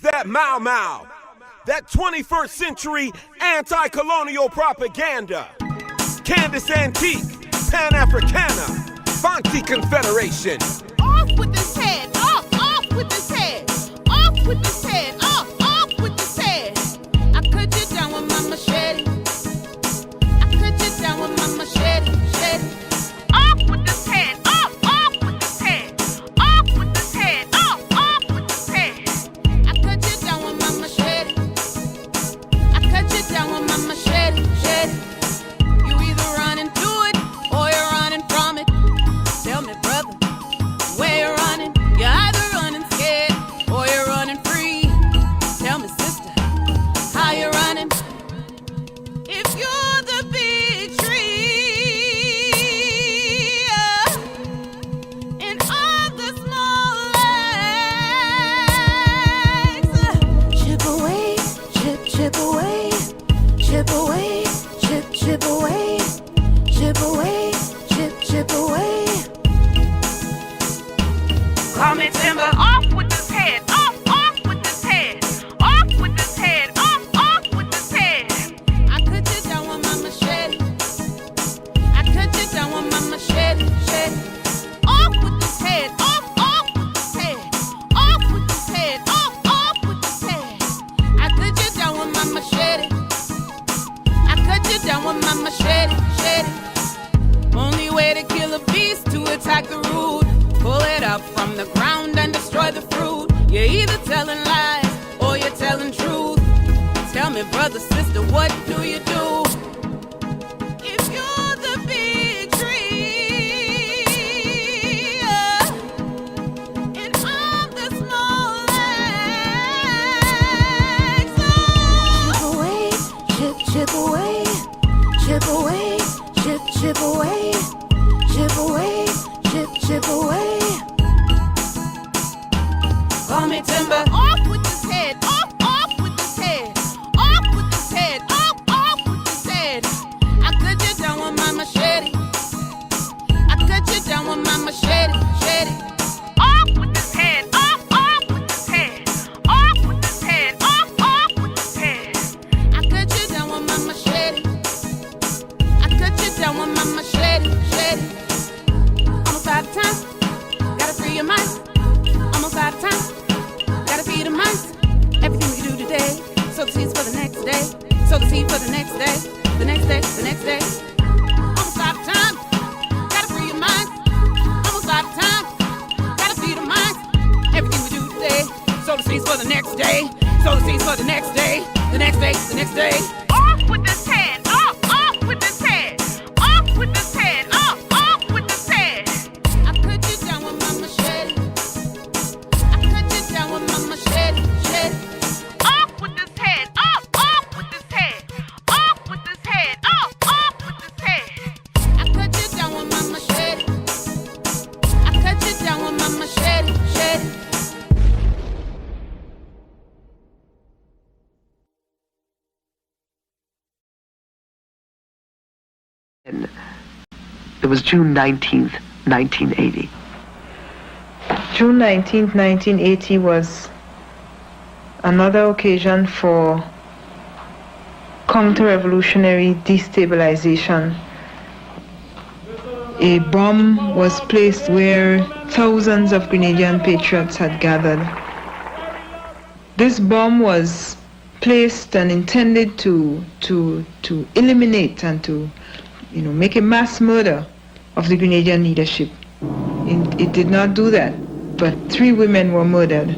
That Mau Mau, that 21st century anti-colonial propaganda. Candace Antique, Pan-Africana, Fanti Confederation. Off with this head, off with this head, off with this head, off with this head. I cut you down with my machete. I cut you down with my machete, Off with this head, off with this head, off with this head, off with this head. I cut you down with my machete. I cut you down with my machete, You either running to it or you're running from it. Tell me, brother, where you're running? You're either running scared or you're running free. Tell me, sister, how you running? If you're the big tree and all the small legs, chip away, chip away, chip away, chip away, chip away, chip away. Call me timber. Off with this head, off with this head, off with this head, off with this head. I cut you down with my machete. I cut you down with my machete, Off with this head, off with this head, off with this head, off with this head. I cut you down with my machete. I cut you down with my machete, Only way to kill a beast to attack the root. Pull it up from the ground and destroy the fruit. You're either telling lies or you're telling truth. Tell me, brother, sister, what do you do? If you're the big tree and I'm the small legs, chip away, chip away, chip away, chip away, chip away. Call me timber. Off with this head, off with this head, off with this head, off with this head. I cut you down with my machete. I cut you down with my machete, Off with this head, off with this head, off with this head, off with this head. I cut you down with my machete. I cut you down with my machete, Almost out of time. Gotta free your mind. Almost out of time. Gotta feed the minds. Everything we do today. Sow the seeds for the next day. Sow the seed for the next day. The next day, the next day. Almost out of time. Gotta free your minds. Almost out of time. Gotta feed the minds. Everything we do today. Sow the seeds for the next day. Sow the seeds for the next day. The next day, the next day. Off with this head. Off with this head. Off with this head. Off with this head. I cut you down with my machete. I cut you down with my machete, Off with this head. Off with this head. Off with this head. Off with this head. I cut you down with my machete. I cut you down with my machete, It was June 19th, 1980. June 19th, 1980 was another occasion for counter-revolutionary destabilization. A bomb was placed where thousands of Grenadian patriots had gathered. This bomb was placed and intended to eliminate and to make a mass murder of the Grenadian leadership. It did not do that, but 3 women were murdered.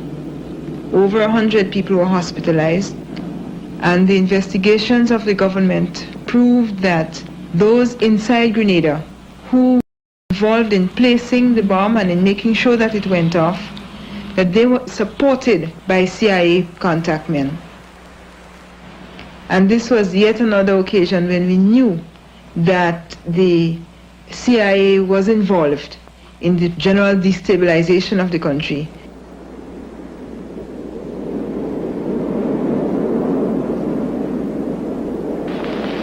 Over 100 people were hospitalized, and the investigations of the government proved that those inside Grenada who were involved in placing the bomb and in making sure that it went off, that they were supported by CIA contact men. And this was yet another occasion when we knew that the CIA was involved in the general destabilization of the country.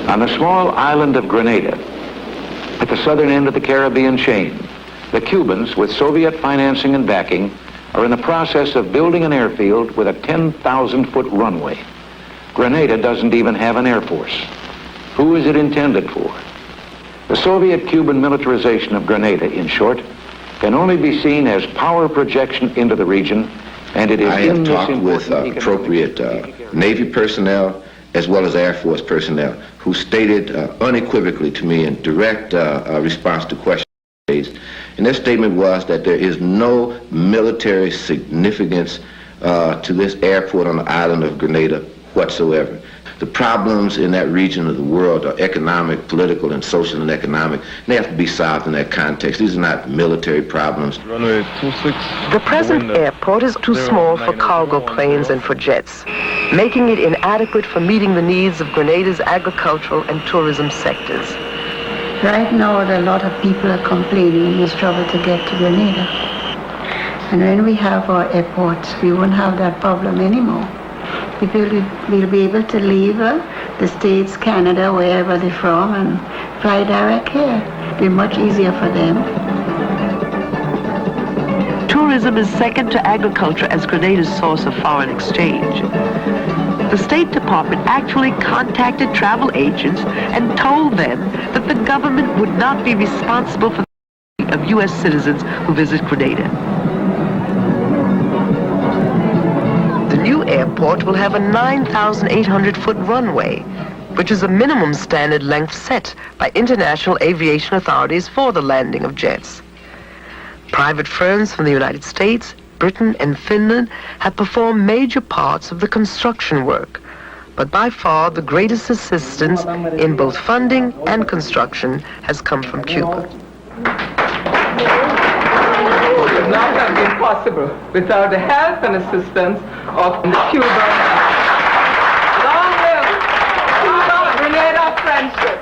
On the small island of Grenada, at the southern end of the Caribbean chain, the Cubans, with Soviet financing and backing, are in the process of building an airfield with a 10,000-foot runway. Grenada doesn't even have an air force. Who is it intended for? The Soviet-Cuban militarization of Grenada, in short, can only be seen as power projection into the region, and it is I have talked with appropriate Navy personnel as well as Air Force personnel who stated unequivocally to me in direct response to questions raised. And their statement was that there is no military significance to this airport on the island of Grenada whatsoever. The problems in that region of the world are economic, political, and social and economic. They have to be solved in that context. These are not military problems. The present airport is too small for cargo planes and for jets, making it inadequate for meeting the needs of Grenada's agricultural and tourism sectors. Right now, a lot of people are complaining it's trouble to get to Grenada. And when we have our airports, we won't have that problem anymore. People will be able to leave the States, Canada, wherever they're from, and fly direct here. It'll be much easier for them. Tourism is second to agriculture as Grenada's source of foreign exchange. The State Department actually contacted travel agents and told them that the government would not be responsible for the safety of U.S. citizens who visit Grenada. The new airport will have a 9,800-foot runway, which is a minimum standard length set by international aviation authorities for the landing of jets. Private firms from the United States, Britain, and Finland have performed major parts of the construction work, but by far the greatest assistance in both funding and construction has come from Cuba. Would not have been possible without the help and assistance of the Cuban. Long live Cuba-Grenada friendship.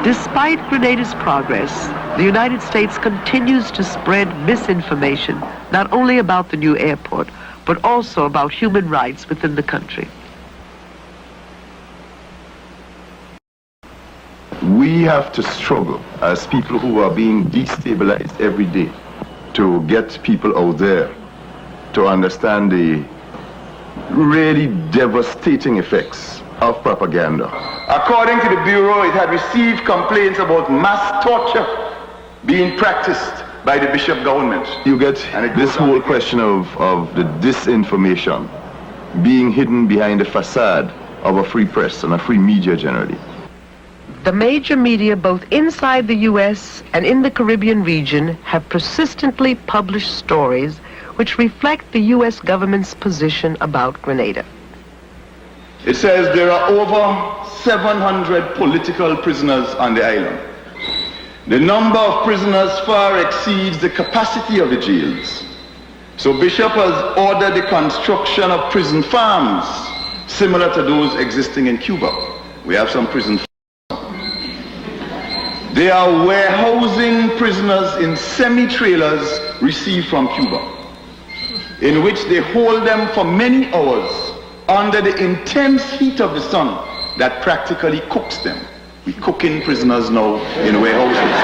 Despite Grenada's progress, the United States continues to spread misinformation, not only about the new airport, but also about human rights within the country. We have to struggle as people who are being destabilized every day to get people out there to understand the really devastating effects of propaganda. According to the Bureau, it had received complaints about mass torture being practiced by the bishop government. You get this whole question of the disinformation being hidden behind the facade of a free press and a free media generally. The major media both inside the U.S. and in the Caribbean region have persistently published stories which reflect the U.S. government's position about Grenada. It says there are over 700 political prisoners on the island. The number of prisoners far exceeds the capacity of the jails. So Bishop has ordered the construction of prison farms similar to those existing in Cuba. We have some prison farms. They are warehousing prisoners in semi-trailers received from Cuba, in which they hold them for many hours under the intense heat of the sun that practically cooks them. We cooking prisoners now in warehouses.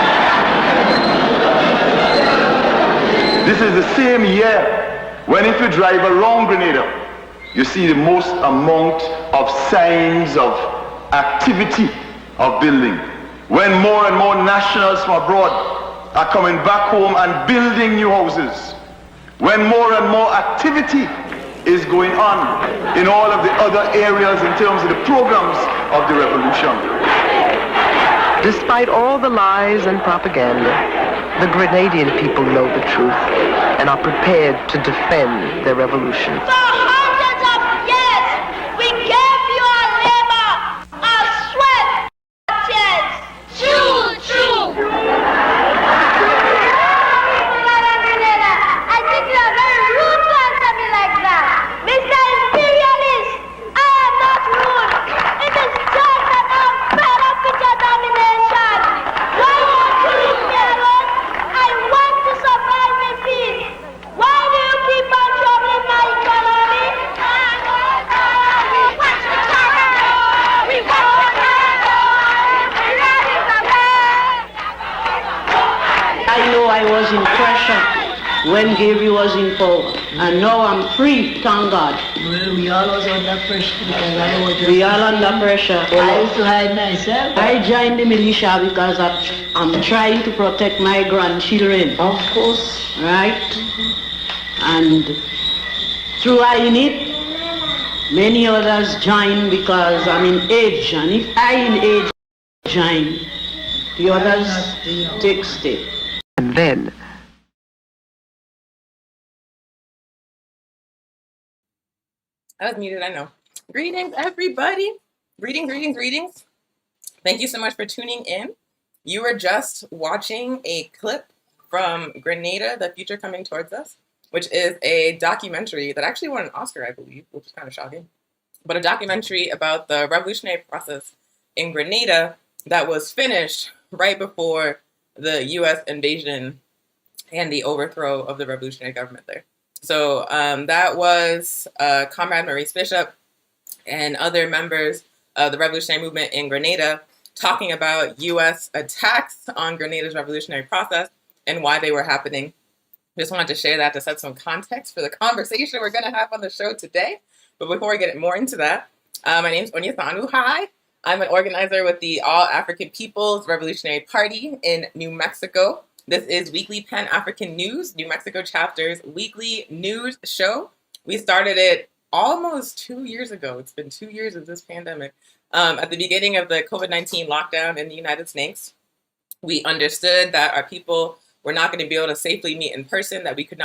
This is the same year when if you drive around Grenada, you see the most amount of signs of activity of building. When more and more nationals from abroad are coming back home and building new houses. When more and more activity is going on in all of the other areas in terms of the programs of the revolution. Despite all the lies and propaganda, the Grenadian people know the truth and are prepared to defend their revolution. For hundreds of years, we gave you our labor, our sweat, our tears. True. I think you are very rude to answer me like that. Mr. Imperialist, I am not rude. It is just that I'm fed up with your domination. Why won't you leave me alone? I want to survive in peace. Why do you keep on troubling my economy? when Gabriel was in power. And now I'm free, thank God. Well, we all was under pressure because I was just... We all under pressure. I used to hide myself. I joined the militia because I'm trying to protect my grandchildren. Of course. Right? And through hiding it, many others join because I'm in age. And if I in age join, the others take step. And then, I was muted, I know. Greetings, everybody. Greetings. Thank you so much for tuning in. You were just watching a clip from Grenada, The Future Coming Towards Us, which is a documentary that actually won an Oscar, I believe, which is kind of shocking. But a documentary about the revolutionary process in Grenada that was finished right before the U.S. invasion and the overthrow of the revolutionary government there. So that was Comrade Maurice Bishop and other members of the revolutionary movement in Grenada talking about U.S. attacks on Grenada's revolutionary process and why they were happening. Just wanted to share that to set some context for the conversation we're going to have on the show today. But before we get more into that, my name is Onyesanu. Hi. I'm an organizer with the All African People's Revolutionary Party in New Mexico. This is Weekly Pan-African News, New Mexico Chapter's weekly news show. We started it almost 2 years ago. It's been 2 years of this pandemic. At the beginning of the COVID-19 lockdown in the United States, we understood that our people were not going to be able to safely meet in person, that we could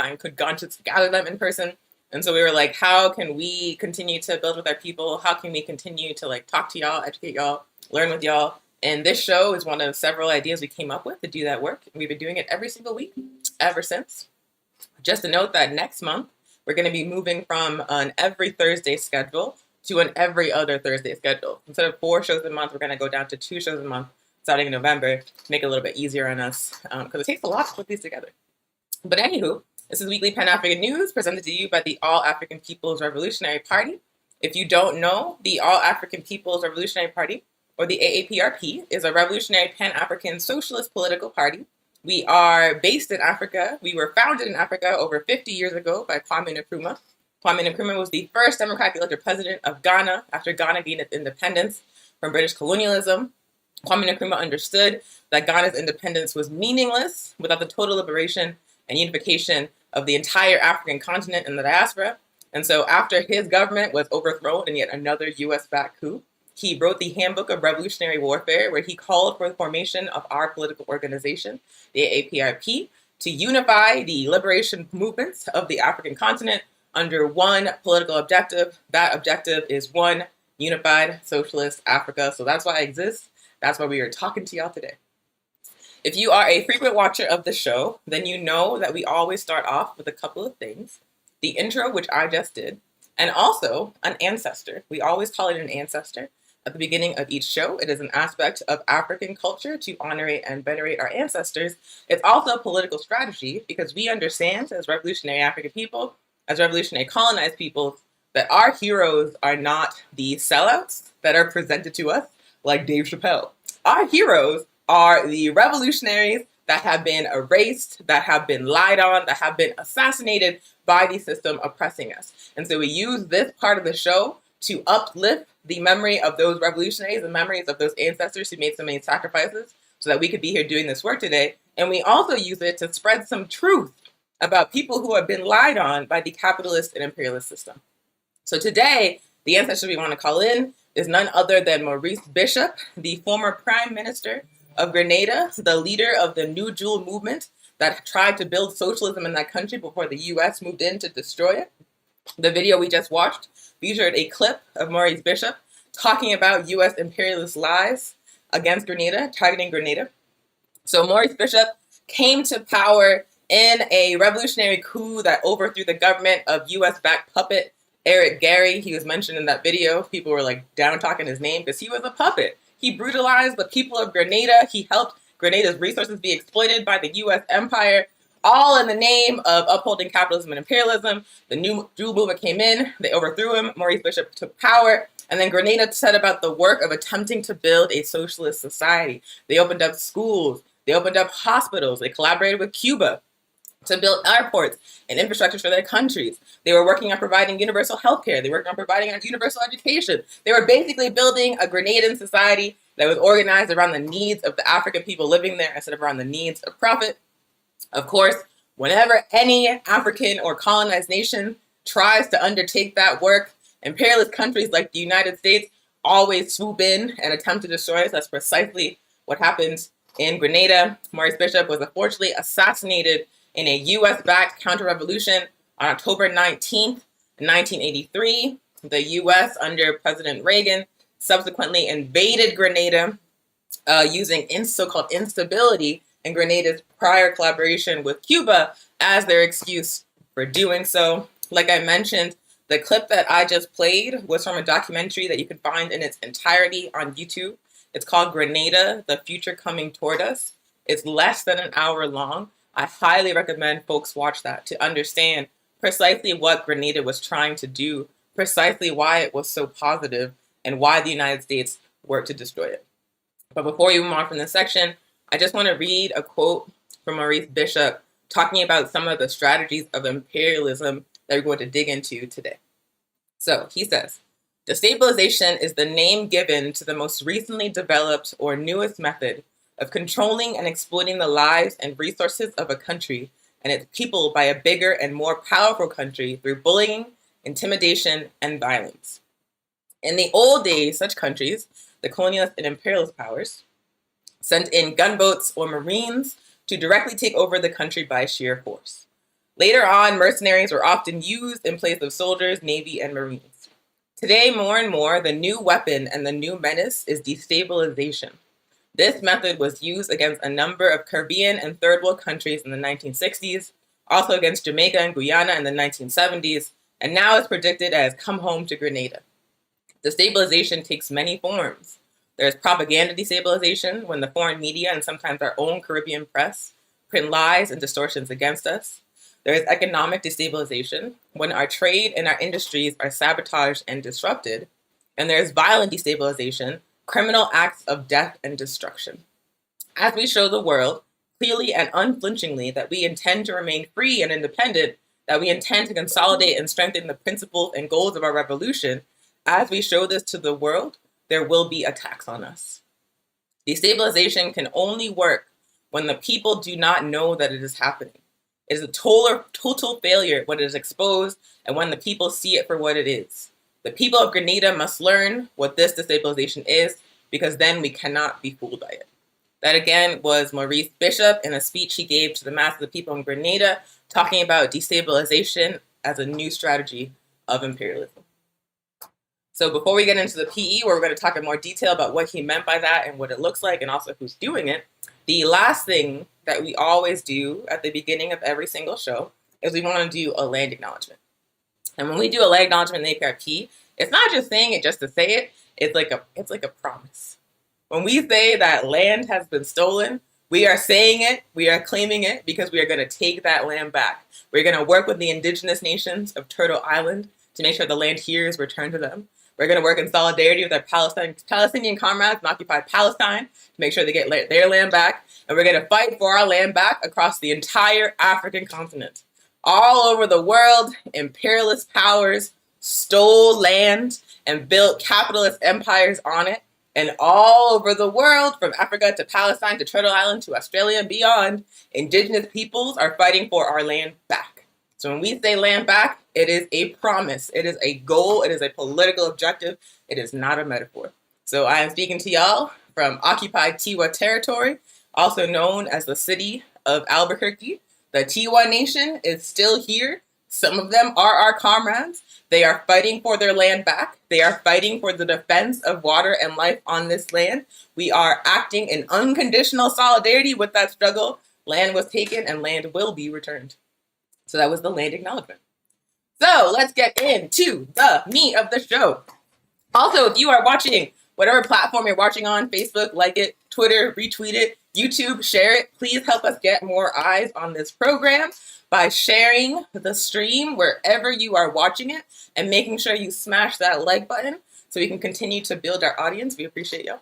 just gather them in person. And so we were like, how can we continue to build with our people? How can we continue to talk to y'all, educate y'all, learn with y'all? And this show is one of several ideas we came up with to do that work. We've been doing it every single week ever since. Just to note that next month, we're going to be moving from an every Thursday schedule to an every other Thursday schedule. Instead of 4 shows a month, we're going to go down to 2 shows a month starting in November to make it a little bit easier on us because it takes a lot to put these together. But anywho, this is Weekly Pan-African News presented to you by the All African People's Revolutionary Party. If you don't know, the All African People's Revolutionary Party, or the AAPRP, is a revolutionary Pan-African socialist political party. We are based in Africa. We were founded in Africa over 50 years ago by Kwame Nkrumah. Kwame Nkrumah was the first democratically elected president of Ghana after Ghana gained its independence from British colonialism. Kwame Nkrumah understood that Ghana's independence was meaningless without the total liberation and unification of the entire African continent and the diaspora. And so after his government was overthrown in yet another US-backed coup, he wrote the Handbook of Revolutionary Warfare, where he called for the formation of our political organization, the AAPRP, to unify the liberation movements of the African continent under one political objective. That objective is one unified socialist Africa. So that's why I exist. That's why we are talking to y'all today. If you are a frequent watcher of the show, then you know that we always start off with a couple of things. The intro, which I just did, and also an ancestor. We always call it an ancestor at the beginning of each show. It is an aspect of African culture to honor and venerate our ancestors. It's also a political strategy because we understand as revolutionary African people, as revolutionary colonized people, that our heroes are not the sellouts that are presented to us like Dave Chappelle. Our heroes are the revolutionaries that have been erased, that have been lied on, that have been assassinated by the system oppressing us. And so we use this part of the show to uplift the memory of those revolutionaries, the memories of those ancestors who made so many sacrifices so that we could be here doing this work today. And we also use it to spread some truth about people who have been lied on by the capitalist and imperialist system. So today, the ancestor we want to call in is none other than Maurice Bishop, the former prime minister of Grenada, the leader of the New Jewel movement that tried to build socialism in that country before the US moved in to destroy it. The video we just watched featured a clip of Maurice Bishop talking about US imperialist lies against Grenada, targeting Grenada. So Maurice Bishop came to power in a revolutionary coup that overthrew the government of US-backed puppet Eric Gary. He was mentioned in that video. People were down talking his name because he was a puppet. He brutalized the people of Grenada. He helped Grenada's resources be exploited by the US empire, all in the name of upholding capitalism and imperialism. The New Jewel movement came in, they overthrew him, Maurice Bishop took power, and then Grenada set about the work of attempting to build a socialist society. They opened up schools, they opened up hospitals, they collaborated with Cuba to build airports and infrastructures for their countries. They were working on providing universal health care. They were working on providing universal education. They were basically building a Grenadian society that was organized around the needs of the African people living there instead of around the needs of profit. Of course, whenever any African or colonized nation tries to undertake that work, imperialist countries like the United States always swoop in and attempt to destroy us. That's precisely what happened in Grenada. Maurice Bishop was unfortunately assassinated in a U.S.-backed counter-revolution on October 19th, 1983. The U.S., under President Reagan, subsequently invaded Grenada using so-called instability in Grenada's prior collaboration with Cuba as their excuse for doing so. Like I mentioned, the clip that I just played was from a documentary that you can find in its entirety on YouTube. It's called Grenada, The Future Coming Toward Us. It's less than an hour long. I highly recommend folks watch that to understand precisely what Grenada was trying to do, precisely why it was so positive, and why the United States worked to destroy it. But before we move on from this section, I just want to read a quote from Maurice Bishop talking about some of the strategies of imperialism that we're going to dig into today. So he says, "Destabilization is the name given to the most recently developed or newest method of controlling and exploiting the lives and resources of a country and its people by a bigger and more powerful country through bullying, intimidation, and violence. In the old days, such countries, the colonialist and imperialist powers, sent in gunboats or marines to directly take over the country by sheer force. Later on, mercenaries were often used in place of soldiers, navy, and marines. Today, more and more, the new weapon and the new menace is destabilization. This method was used against a number of Caribbean and third world countries in the 1960s, also against Jamaica and Guyana in the 1970s, and now is predicted as come home to Grenada. Destabilization takes many forms. There's propaganda destabilization, when the foreign media and sometimes our own Caribbean press print lies and distortions against us. There is economic destabilization, when our trade and our industries are sabotaged and disrupted. And there's violent destabilization, criminal acts of death and destruction. As we show the world, clearly and unflinchingly, that we intend to remain free and independent, that we intend to consolidate and strengthen the principles and goals of our revolution, as we show this to the world, there will be attacks on us. Destabilization can only work when the people do not know that it is happening. It is a total failure when it is exposed and when the people see it for what it is. The people of Grenada must learn what this destabilization is, because then we cannot be fooled by it. That again was Maurice Bishop in a speech he gave to the masses of people in Grenada, talking about destabilization as a new strategy of imperialism. So before we get into the PE, where we're going to talk in more detail about what he meant by that and what it looks like and also who's doing it, the last thing that we always do at the beginning of every single show is we want to do a land acknowledgement. And when we do a land acknowledgement in the APIC, it's not just saying it just to say it, it's like a promise. When we say that land has been stolen, we are saying it, we are claiming it, because we are going to take that land back. We're going to work with the indigenous nations of Turtle Island to make sure the land here is returned to them. We're going to work in solidarity with our Palestinian comrades in occupied Palestine to make sure they get their land back. And we're going to fight for our land back across the entire African continent. All over the world, imperialist powers stole land and built capitalist empires on it. And all over the world, from Africa to Palestine to Turtle Island to Australia and beyond, indigenous peoples are fighting for our land back. So when we say land back, it is a promise. It is a goal. It is a political objective. It is not a metaphor. So I am speaking to y'all from occupied Tiwa territory, also known as the city of Albuquerque. The Tiwa Nation is still here. Some of them are our comrades. They are fighting for their land back. They are fighting for the defense of water and life on this land. We are acting in unconditional solidarity with that struggle. Land was taken and land will be returned. So that was the land acknowledgement. So let's get into the meat of the show. Also, if you are watching whatever platform you're watching on, Facebook, like it, Twitter, retweet it, YouTube, share it. Please help us get more eyes on this program by sharing the stream wherever you are watching it and making sure you smash that like button so we can continue to build our audience. We appreciate y'all.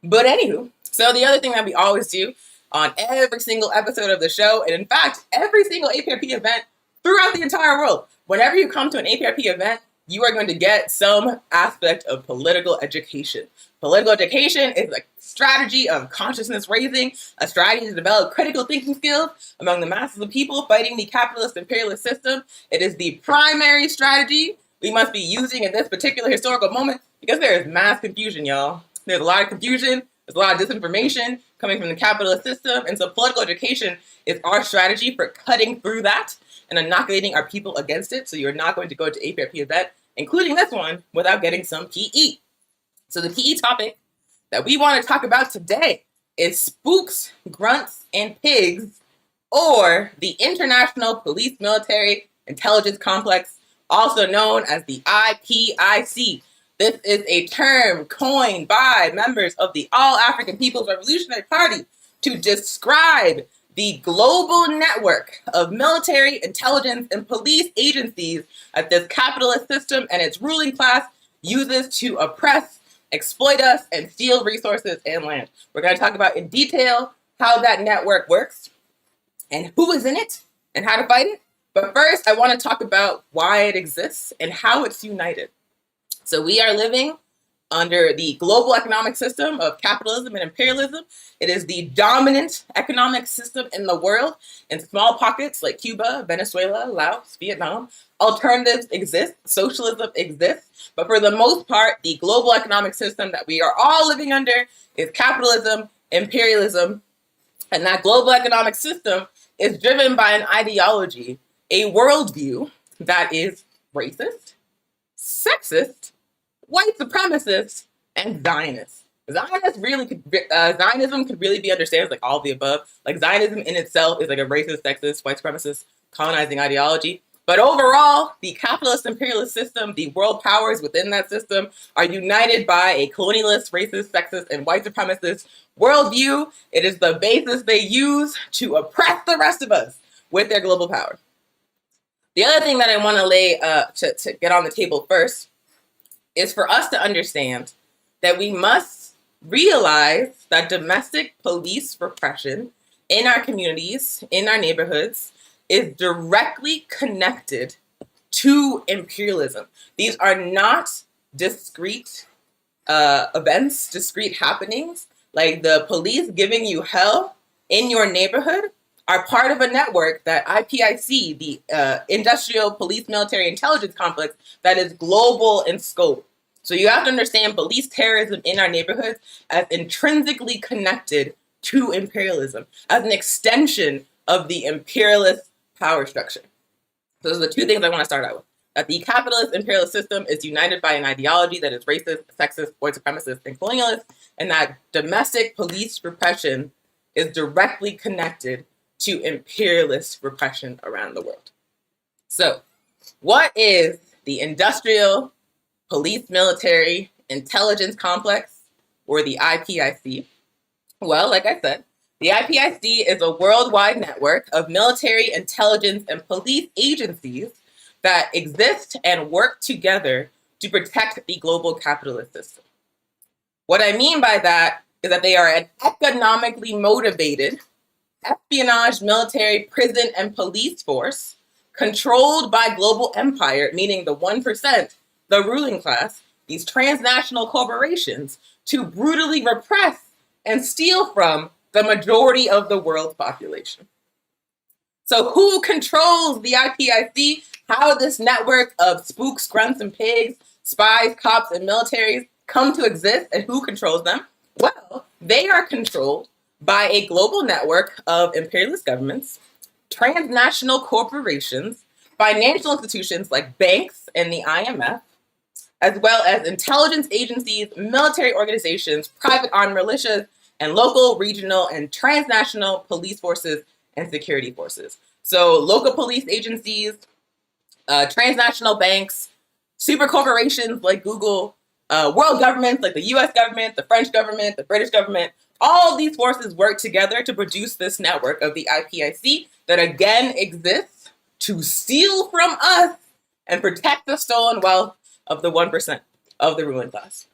But anywho, so the other thing that we always do on every single episode of the show, and in fact, every single APRP event throughout the entire world. Whenever you come to an APRP event, you are going to get some aspect of political education. Political education is a strategy of consciousness raising, a strategy to develop critical thinking skills among the masses of people fighting the capitalist imperialist system. It is the primary strategy we must be using in this particular historical moment because there is mass confusion, y'all. There's a lot of confusion, there's a lot of disinformation coming from the capitalist system, and so political education is our strategy for cutting through that and inoculating our people against it, so you're not going to go to APRP event, including this one, without getting some PE. So the PE topic that we want to talk about today is spooks, grunts, and pigs, or the International Police Military Intelligence Complex, also known as the IPIC. This is a term coined by members of the All-African People's Revolutionary Party to describe the global network of military, intelligence, and police agencies that this capitalist system and its ruling class uses to oppress, exploit us, and steal resources and land. We're going to talk about in detail how that network works and who is in it and how to fight it. But first, I want to talk about why it exists and how it's united. So we are living under the global economic system of capitalism and imperialism. It is the dominant economic system in the world. In small pockets like Cuba, Venezuela, Laos, Vietnam, alternatives exist, socialism exists. But for the most part, the global economic system that we are all living under is capitalism, imperialism. And that global economic system is driven by an ideology, a worldview that is racist, sexist, white supremacist, and Zionist. Zionism could really be understood as like all of the above. Like Zionism in itself is like a racist, sexist, white supremacist, colonizing ideology. But overall, the capitalist imperialist system, the world powers within that system are united by a colonialist, racist, sexist, and white supremacist worldview. It is the basis they use to oppress the rest of us with their global power. The other thing that I want to lay to get on the table first is for us to understand that we must realize that domestic police repression in our communities, in our neighborhoods, is directly connected to imperialism. These are not discrete events, discrete happenings. Like the police giving you hell in your neighborhood are part of a network that IPIC, the Industrial Police Military Intelligence Complex, that is global in scope. So you have to understand police terrorism in our neighborhoods as intrinsically connected to imperialism, as an extension of the imperialist power structure. So those are the two things I want to start out with. That the capitalist imperialist system is united by an ideology that is racist, sexist, white supremacist, and colonialist, and that domestic police repression is directly connected to imperialist repression around the world. So, what is the Industrial Police Military Intelligence Complex, or the IPIC? Well, like I said, the IPIC is a worldwide network of military, intelligence, and police agencies that exist and work together to protect the global capitalist system. What I mean by that is that they are an economically motivated espionage, military, prison, and police force controlled by global empire, meaning the 1%, the ruling class, these transnational corporations, to brutally repress and steal from the majority of the world's population. So who controls the IPIC? How this network of spooks, grunts, and pigs, spies, cops, and militaries come to exist, and who controls them? Well, they are controlled by a global network of imperialist governments, transnational corporations, financial institutions like banks and the IMF, as well as intelligence agencies, military organizations, private armed militias, and local, regional, and transnational police forces and security forces. So local police agencies, transnational banks, super corporations like Google, world governments like the US government, the French government, the British government, all of these forces work together to produce this network of the IPIC that again exists to steal from us and protect the stolen wealth of the 1% of the ruling class.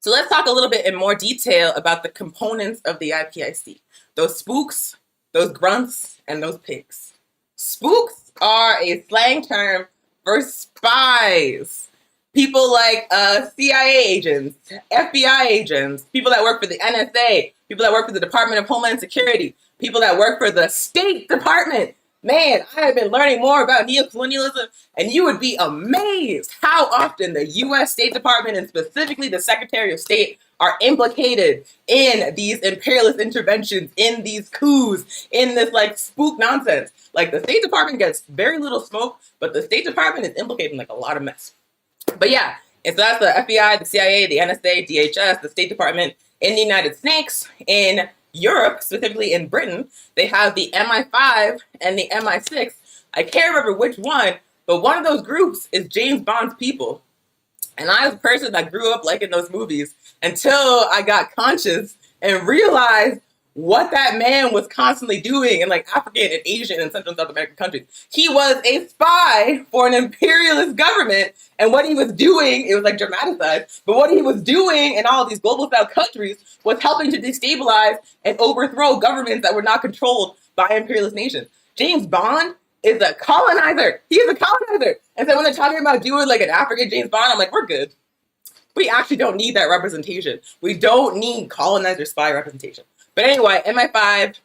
So let's talk a little bit in more detail about the components of the IPIC. Those spooks, those grunts, and those pigs. Spooks are a slang term for spies. People like CIA agents, FBI agents, people that work for the NSA, people that work for the Department of Homeland Security, people that work for the State Department. Man, I have been learning more about neocolonialism, and you would be amazed how often the U.S. State Department, and specifically the Secretary of State, are implicated in these imperialist interventions, in these coups, in this like spook nonsense. Like the State Department gets very little smoke, but the State Department is implicated in like a lot of mess. But yeah, and so that's the FBI, the CIA, the NSA, DHS, the State Department in the United States. In Europe, specifically in Britain, they have the MI5 and the MI6. I can't remember which one, but one of those groups is James Bond's people. And I was a person that grew up liking those movies until I got conscious and realized what that man was constantly doing in like African and Asian and Central and South American countries. He was a spy for an imperialist government, and what he was doing, it was like dramatized, but what he was doing in all of these global South countries was helping to destabilize and overthrow governments that were not controlled by imperialist nations. James Bond is a colonizer. He is a colonizer. And so when they're talking about doing like an African James Bond, I'm like, we're good. We actually don't need that representation. We don't need colonizer spy representation. But anyway, MI5,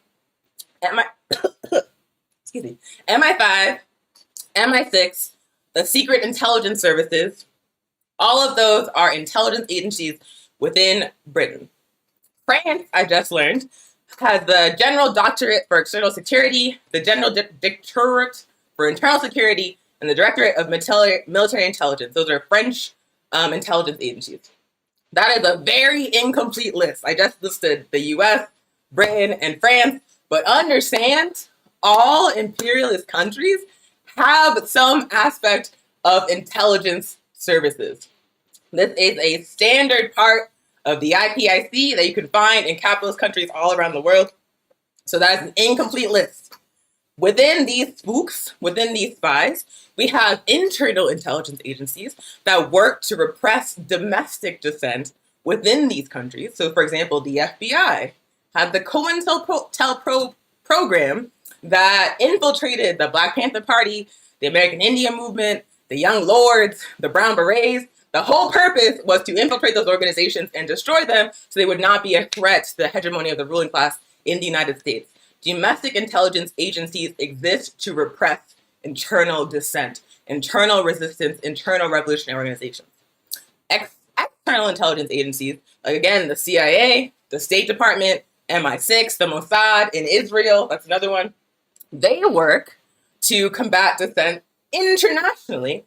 MI6, the Secret Intelligence Services, all of those are intelligence agencies within Britain. France, I just learned, has the General Doctorate for External Security, the General Directorate for Internal Security, and the Directorate of Military Intelligence. Those are French intelligence agencies. That is a very incomplete list. I just listed the US, Britain, and France, but understand all imperialist countries have some aspect of intelligence services. This is a standard part of the IPIC that you can find in capitalist countries all around the world. So that is an incomplete list. Within these spooks, within these spies, we have internal intelligence agencies that work to repress domestic dissent within these countries. So for example, the FBI had the COINTELPRO program that infiltrated the Black Panther Party, the American Indian Movement, the Young Lords, the Brown Berets. The whole purpose was to infiltrate those organizations and destroy them so they would not be a threat to the hegemony of the ruling class in the United States. Domestic intelligence agencies exist to repress internal dissent, internal resistance, internal revolutionary organizations. External intelligence agencies, like again, the CIA, the State Department, MI6, the Mossad in Israel, that's another one. They work to combat dissent internationally,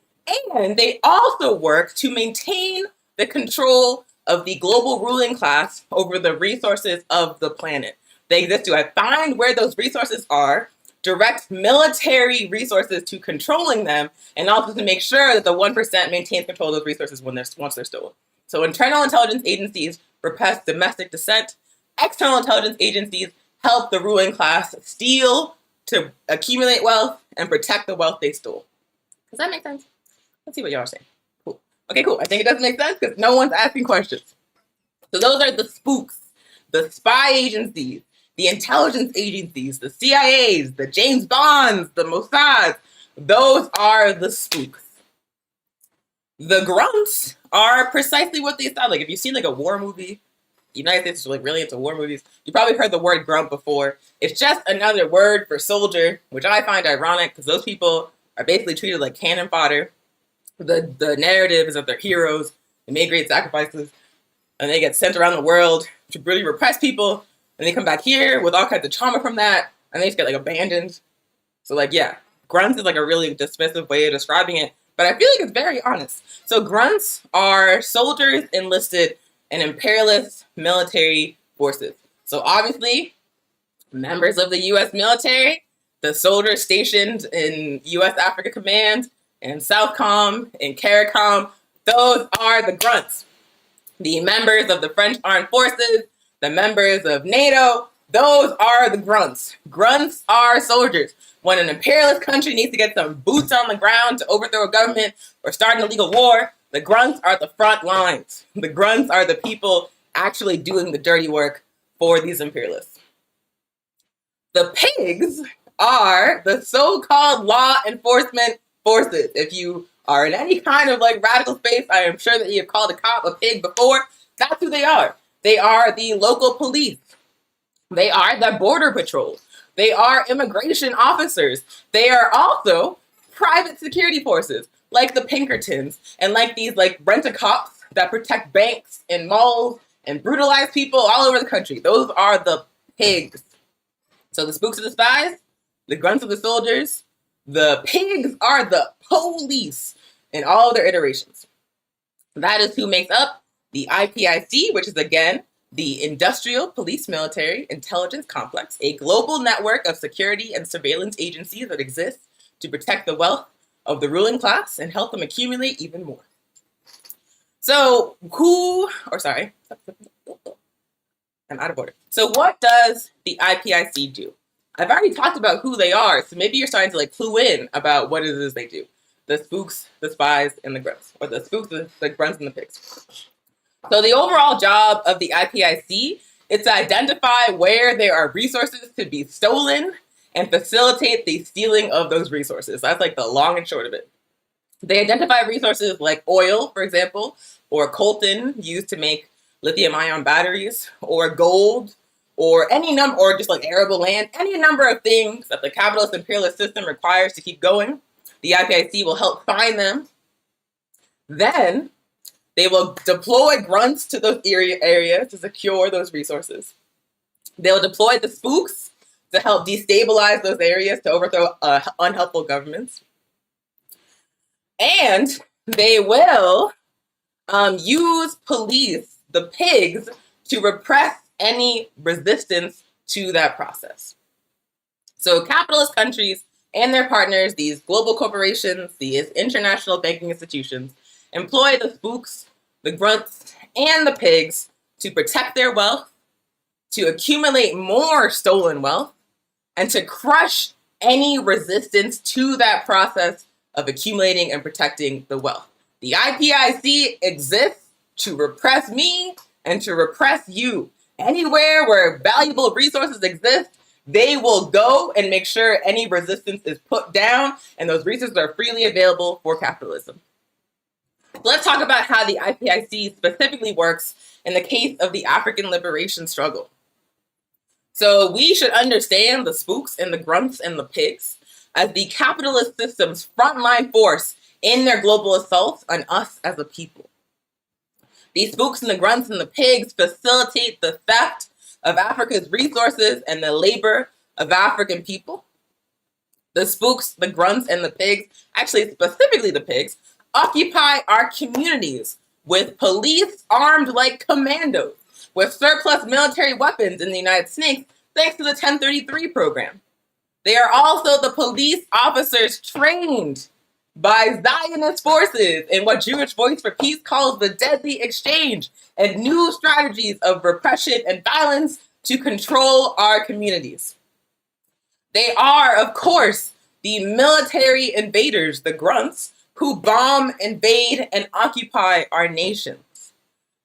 and they also work to maintain the control of the global ruling class over the resources of the planet. They exist to find where those resources are, direct military resources to controlling them, and also to make sure that the 1% maintains control of those resources once they're stolen. So internal intelligence agencies repress domestic dissent. External intelligence agencies help the ruling class steal to accumulate wealth and protect the wealth they stole. Does that make sense? Let's see what y'all are saying. Cool. Okay, cool. I think it doesn't make sense because no one's asking questions. So those are the spooks, the spy agencies, the intelligence agencies, the CIAs, the James Bonds, the Mossad. Those are the spooks. The grunts are precisely what they sound like. If you've seen like a war movie, the United States is like really into war movies, you probably heard the word grunt before. It's just another word for soldier, which I find ironic because those people are basically treated like cannon fodder. The narrative is that they're heroes, they made great sacrifices, and they get sent around the world to really repress people, and they come back here with all kinds of trauma from that, and they just get like abandoned. So like, yeah, grunts is like a really dismissive way of describing it, but I feel like it's very honest. So grunts are soldiers enlisted in imperialist military forces. So obviously, members of the U.S. military, the soldiers stationed in U.S. Africa Command, in Southcom, in CARICOM, those are the grunts. The members of the French Armed Forces, the members of NATO, those are the grunts. Grunts are soldiers. When an imperialist country needs to get some boots on the ground to overthrow a government or start an illegal war, The grunts are the front lines. The grunts are the people actually doing the dirty work for these imperialists. The pigs are the so-called law enforcement forces. If you are in any kind of like radical space, I am sure that you have called a cop a pig before. That's who they are. They are the local police. They are the border patrol. They are immigration officers. They are also private security forces, like the Pinkertons, and like these like rent-a-cops that protect banks and malls and brutalize people all over the country. Those are the pigs. So the spooks are the spies, the grunts are the soldiers, the pigs are the police in all their iterations. That is who makes up the IPIC, which is again the Industrial Police Military Intelligence Complex, a global network of security and surveillance agencies that exists to protect the wealth of the ruling class and help them accumulate even more. So I'm out of order. So what does the IPIC do? I've already talked about who they are, so maybe you're starting to like clue in about what it is they do. The spooks, the spies, and the grunts. Or the spooks, the grunts, and the pigs. So the overall job of the IPIC is to identify where there are resources to be stolen and facilitate the stealing of those resources. That's like the long and short of it. They identify resources like oil, for example, or coltan used to make lithium-ion batteries, or gold, or any number, or just like arable land, any number of things that the capitalist imperialist system requires to keep going. The IPIC will help find them. Then they will deploy grunts to those areas to secure those resources. They'll deploy the spooks to help destabilize those areas to overthrow unhelpful governments. And they will use police, the pigs, to repress any resistance to that process. So capitalist countries and their partners, these global corporations, these international banking institutions, employ the spooks, the grunts, and the pigs to protect their wealth, to accumulate more stolen wealth, and to crush any resistance to that process of accumulating and protecting the wealth. The IPIC exists to repress me and to repress you. Anywhere where valuable resources exist, they will go and make sure any resistance is put down and those resources are freely available for capitalism. So let's talk about how the IPIC specifically works in the case of the African liberation struggle. So we should understand the spooks and the grunts and the pigs as the capitalist system's frontline force in their global assault on us as a people. These spooks and the grunts and the pigs facilitate the theft of Africa's resources and the labor of African people. The spooks, the grunts, and the pigs, actually specifically the pigs, occupy our communities with police armed like commandos, with surplus military weapons in the United States thanks to the 1033 program. They are also the police officers trained by Zionist forces in what Jewish Voice for Peace calls the deadly exchange and new strategies of repression and violence to control our communities. They are, of course, the military invaders, the grunts, who bomb, invade, and occupy our nations.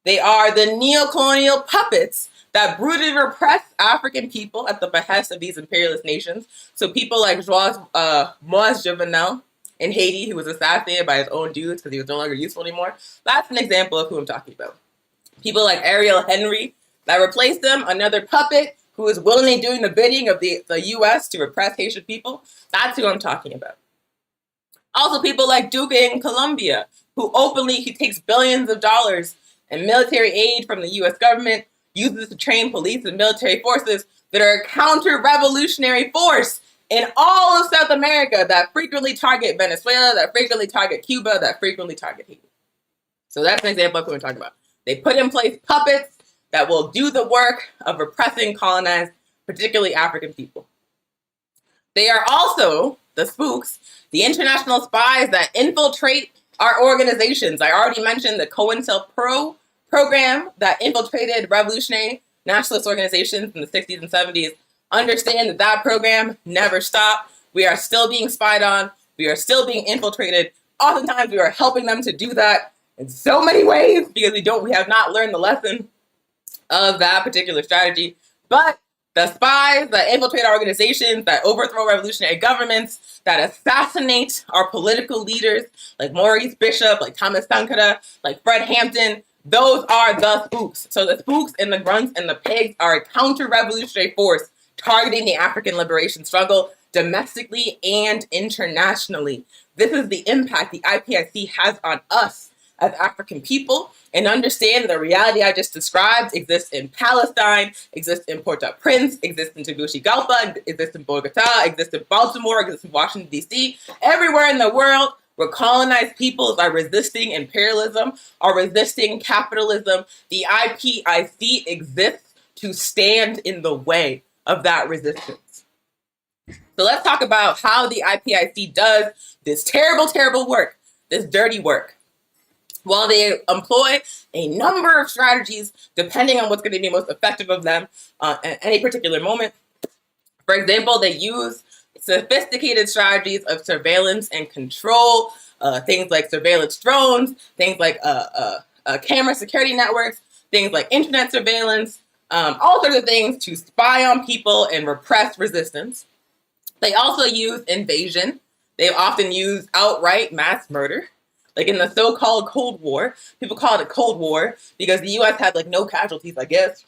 They are the neo-colonial puppets that brutally repress African people at the behest of these imperialist nations. So people like Moise Jovenel in Haiti, who was assassinated by his own dudes because he was no longer useful anymore. That's an example of who I'm talking about. People like Ariel Henry that replaced him, another puppet who is willingly doing the bidding of the U.S. to repress Haitian people. That's who I'm talking about. Also people like Duque in Colombia, who openly he takes billions of dollars in military aid from the U.S. government, uses to train police and military forces that are a counter-revolutionary force in all of South America that frequently target Venezuela, that frequently target Cuba, that frequently target Haiti. So that's an example of what we're talking about. They put in place puppets that will do the work of repressing colonized, particularly African people. They are also, the spooks, the international spies that infiltrate our organizations. I already mentioned the COINTELPRO program that infiltrated revolutionary nationalist organizations in the 60s and 70s. Understand that that program never stopped. We are still being spied on. We are still being infiltrated. Oftentimes we are helping them to do that. in so many ways because we have not learned the lesson of that particular strategy. But the spies that infiltrate our organizations, that overthrow revolutionary governments, that assassinate our political leaders, like Maurice Bishop, like Thomas Sankara, like Fred Hampton, those are the spooks. So the spooks and the grunts and the pigs are a counter-revolutionary force targeting the African liberation struggle domestically and internationally. This is the impact the IPIC has on us as African people, and understand the reality I just described exists in Palestine, exists in Port-au-Prince, exists in Tegucigalpa, exists in Bogota, exists in Baltimore, exists in Washington, D.C. Everywhere in the world where colonized peoples are resisting imperialism, are resisting capitalism, the IPIC exists to stand in the way of that resistance. So let's talk about how the IPIC does this terrible, terrible work, this dirty work. While they employ a number of strategies, depending on what's going to be most effective of them at any particular moment. For example, they use sophisticated strategies of surveillance and control, things like surveillance drones, things like camera security networks, things like internet surveillance, all sorts of things to spy on people and repress resistance. They also use invasion. They often use outright mass murder. Like in the so-called Cold War, people call it a Cold War because the U.S. had like no casualties, I guess.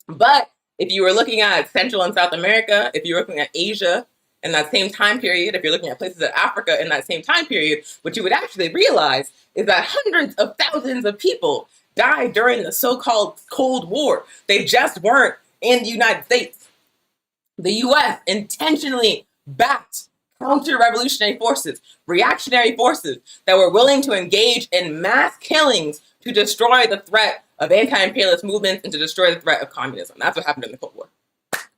But if you were looking at Central and South America, if you're looking at Asia in that same time period, if you're looking at places in Africa in that same time period, what you would actually realize is that hundreds of thousands of people died during the so-called Cold War. They just weren't in the United States. The U.S. intentionally backed counter-revolutionary forces, reactionary forces that were willing to engage in mass killings to destroy the threat of anti-imperialist movements and to destroy the threat of communism. That's what happened in the Cold War.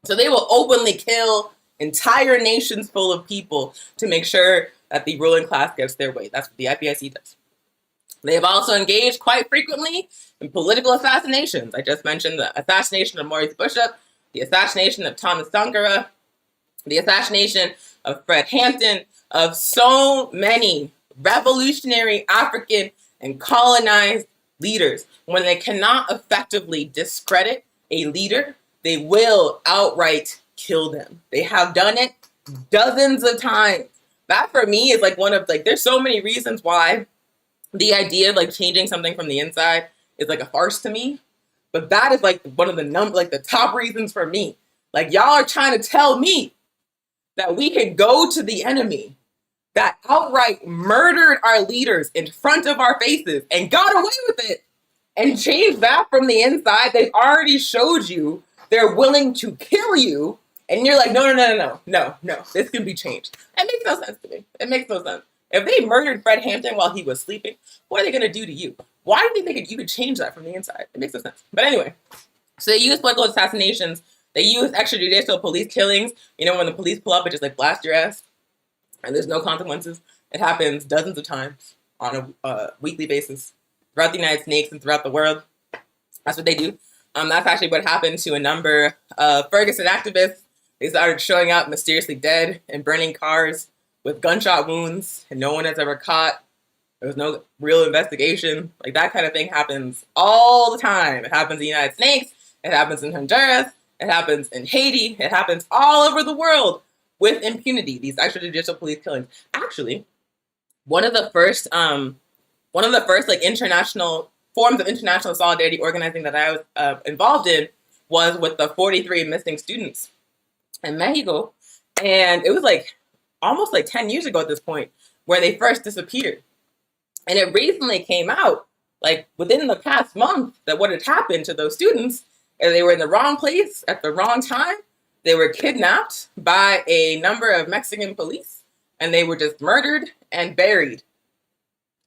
So they will openly kill entire nations full of people to make sure that the ruling class gets their way. That's what the IPIC does. They have also engaged quite frequently in political assassinations. I just mentioned the assassination of Maurice Bishop, the assassination of Thomas Sankara, the assassination of Fred Hampton, of so many revolutionary African and colonized leaders. When they cannot effectively discredit a leader, they will outright kill them. They have done it dozens of times. That for me is like one of there's so many reasons why the idea of like changing something from the inside is like a farce to me. But that is like one of the the top reasons for me. Like y'all are trying to tell me that we could go to the enemy that outright murdered our leaders in front of our faces and got away with it and change that from the inside. They've already showed you they're willing to kill you. And you're like, no, this can be changed. That makes no sense to me. It makes no sense. If they murdered Fred Hampton while he was sleeping, what are they going to do to you? Why do they think you could change that from the inside? It makes no sense. But anyway, so they use political assassinations. They use extrajudicial police killings. You know, when the police pull up and just like blast your ass and there's no consequences. It happens dozens of times on a weekly basis throughout the United States and throughout the world. That's what they do. That's actually what happened to a number of Ferguson activists. They started showing up mysteriously dead and burning cars with gunshot wounds, and no one has ever caught. There was no real investigation. Like that kind of thing happens all the time. It happens in the United States. It happens in Honduras. It happens in Haiti. It happens all over the world with impunity. These extrajudicial police killings. Actually, one of the first like international forms of international solidarity organizing that I was involved in was with the 43 missing students in Mexico, and it was like almost like 10 years ago at this point where they first disappeared. And it recently came out, like within the past month, that what had happened to those students is they were in the wrong place at the wrong time. They were kidnapped by a number of Mexican police, and they were just murdered and buried.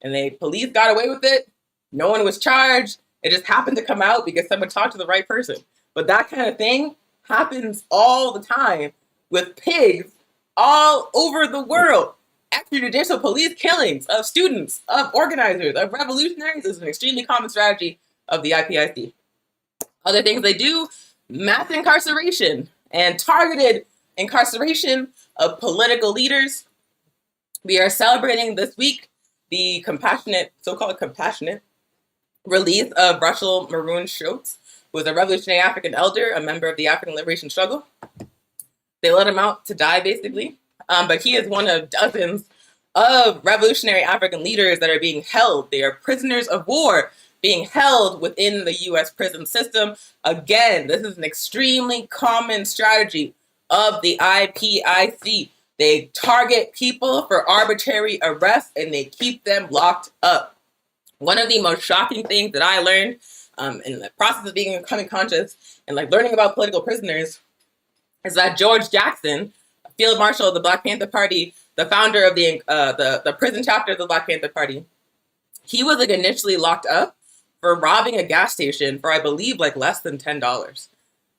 And the police got away with it. No one was charged. It just happened to come out because someone talked to the right person. But that kind of thing happens all the time with pigs all over the world. Extrajudicial police killings of students, of organizers, of revolutionaries is an extremely common strategy of the IPIC. Other things they do, mass incarceration and targeted incarceration of political leaders. We are celebrating this week the so-called compassionate release of Russell Maroon Schultz, who was a revolutionary African elder, a member of the African liberation struggle. They let him out to die, basically. But he is one of dozens of revolutionary African leaders that are being held. They are prisoners of war being held within the U.S. prison system. Again, this is an extremely common strategy of the IPIC. They target people for arbitrary arrest and they keep them locked up. One of the most shocking things that I learned in the process of becoming conscious and like learning about political prisoners is that George Jackson, Field Marshal of the Black Panther Party, the founder of the prison chapter of the Black Panther Party, he was like initially locked up for robbing a gas station for, I believe, like less than $10.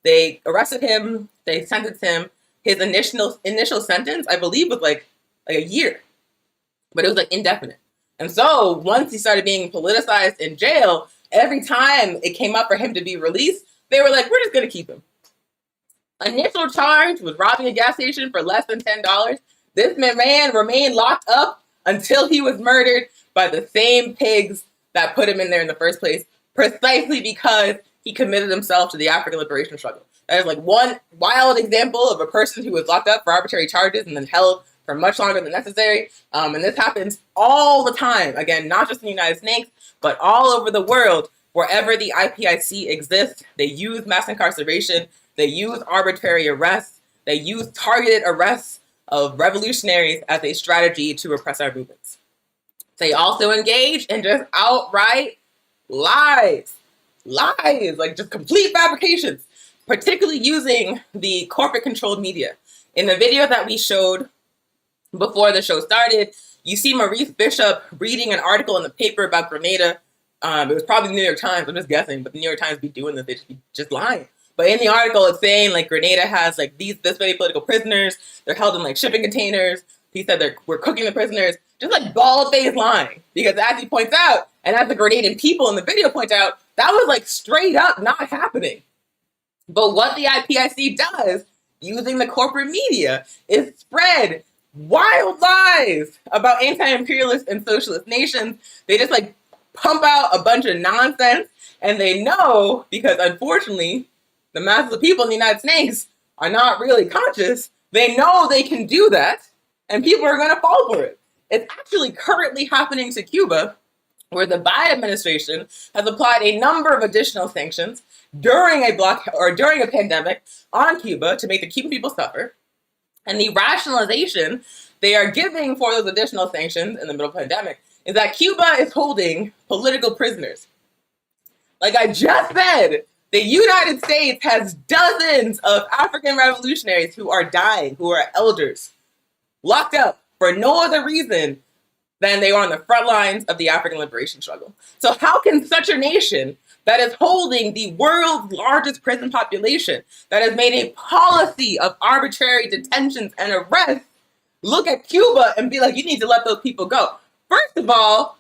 They arrested him, they sentenced him. His initial sentence, I believe, was like a year, but it was like indefinite. And so once he started being politicized in jail, every time it came up for him to be released, they were like, we're just going to keep him. Initial charge was robbing a gas station for less than $10. This man remained locked up until he was murdered by the same pigs that put him in there in the first place, precisely because he committed himself to the African liberation struggle. That is like one wild example of a person who was locked up for arbitrary charges and then held for much longer than necessary. And this happens all the time. Again, not just in the United States, but all over the world. Wherever the IPIC exists, they use mass incarceration, they use arbitrary arrests, they use targeted arrests of revolutionaries as a strategy to repress our movements. They also engage in just outright lies, like just complete fabrications, particularly using the corporate-controlled media. In the video that we showed before the show started, you see Maurice Bishop reading an article in the paper about Grenada. It was probably the New York Times, I'm just guessing, but the New York Times be doing this, they just lying. But in the article, it's saying like Grenada has like this many political prisoners, they're held in like shipping containers. He said we're cooking the prisoners, just like bald-faced lying. Because as he points out, and as the Grenadian people in the video point out, that was like straight up not happening. But what the IPIC does, using the corporate media, is spread wild lies about anti-imperialist and socialist nations. They just like pump out a bunch of nonsense, and they know, because unfortunately, the masses of people in the United States are not really conscious, they know they can do that, and people are going to fall for it. It's actually currently happening to Cuba, where the Biden administration has applied a number of additional sanctions during a pandemic on Cuba to make the Cuban people suffer. And the rationalization they are giving for those additional sanctions in the middle of the pandemic is that Cuba is holding political prisoners. Like I just said, the United States has dozens of African revolutionaries who are dying, who are elders, locked up for no other reason than they are on the front lines of the African liberation struggle. So how can such a nation that is holding the world's largest prison population, that has made a policy of arbitrary detentions and arrests, look at Cuba and be like, you need to let those people go? First of all,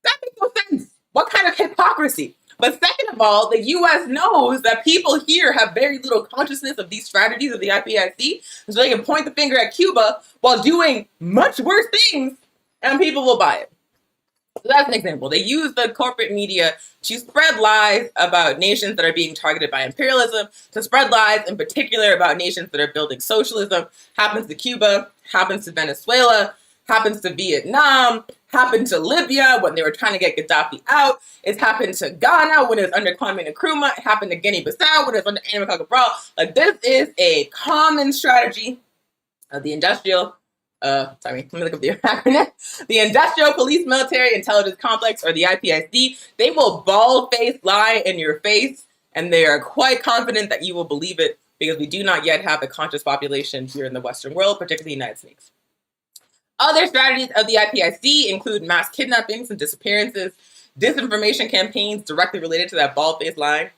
that makes no sense. What kind of hypocrisy? But second of all, the U.S. knows that people here have very little consciousness of these strategies of the IPIC, and so they can point the finger at Cuba while doing much worse things, and people will buy it. So that's an example. They use the corporate media to spread lies about nations that are being targeted by imperialism, to spread lies in particular about nations that are building socialism. Happens to Cuba, happens to Venezuela, happens to Vietnam, happened to Libya when they were trying to get Gaddafi out. It's happened to Ghana when it was under Kwame Nkrumah. It happened to Guinea-Bissau when it was under Amilcar Cabral. Like, this is a common strategy of the industrial, let me look up the acronym. The Industrial Police Military Intelligence Complex, or the IPIC. They will bald-faced lie in your face, and they are quite confident that you will believe it, because we do not yet have a conscious population here in the Western world, particularly the United States. Other strategies of the IPIC include mass kidnappings and disappearances, disinformation campaigns directly related to that bald-faced lying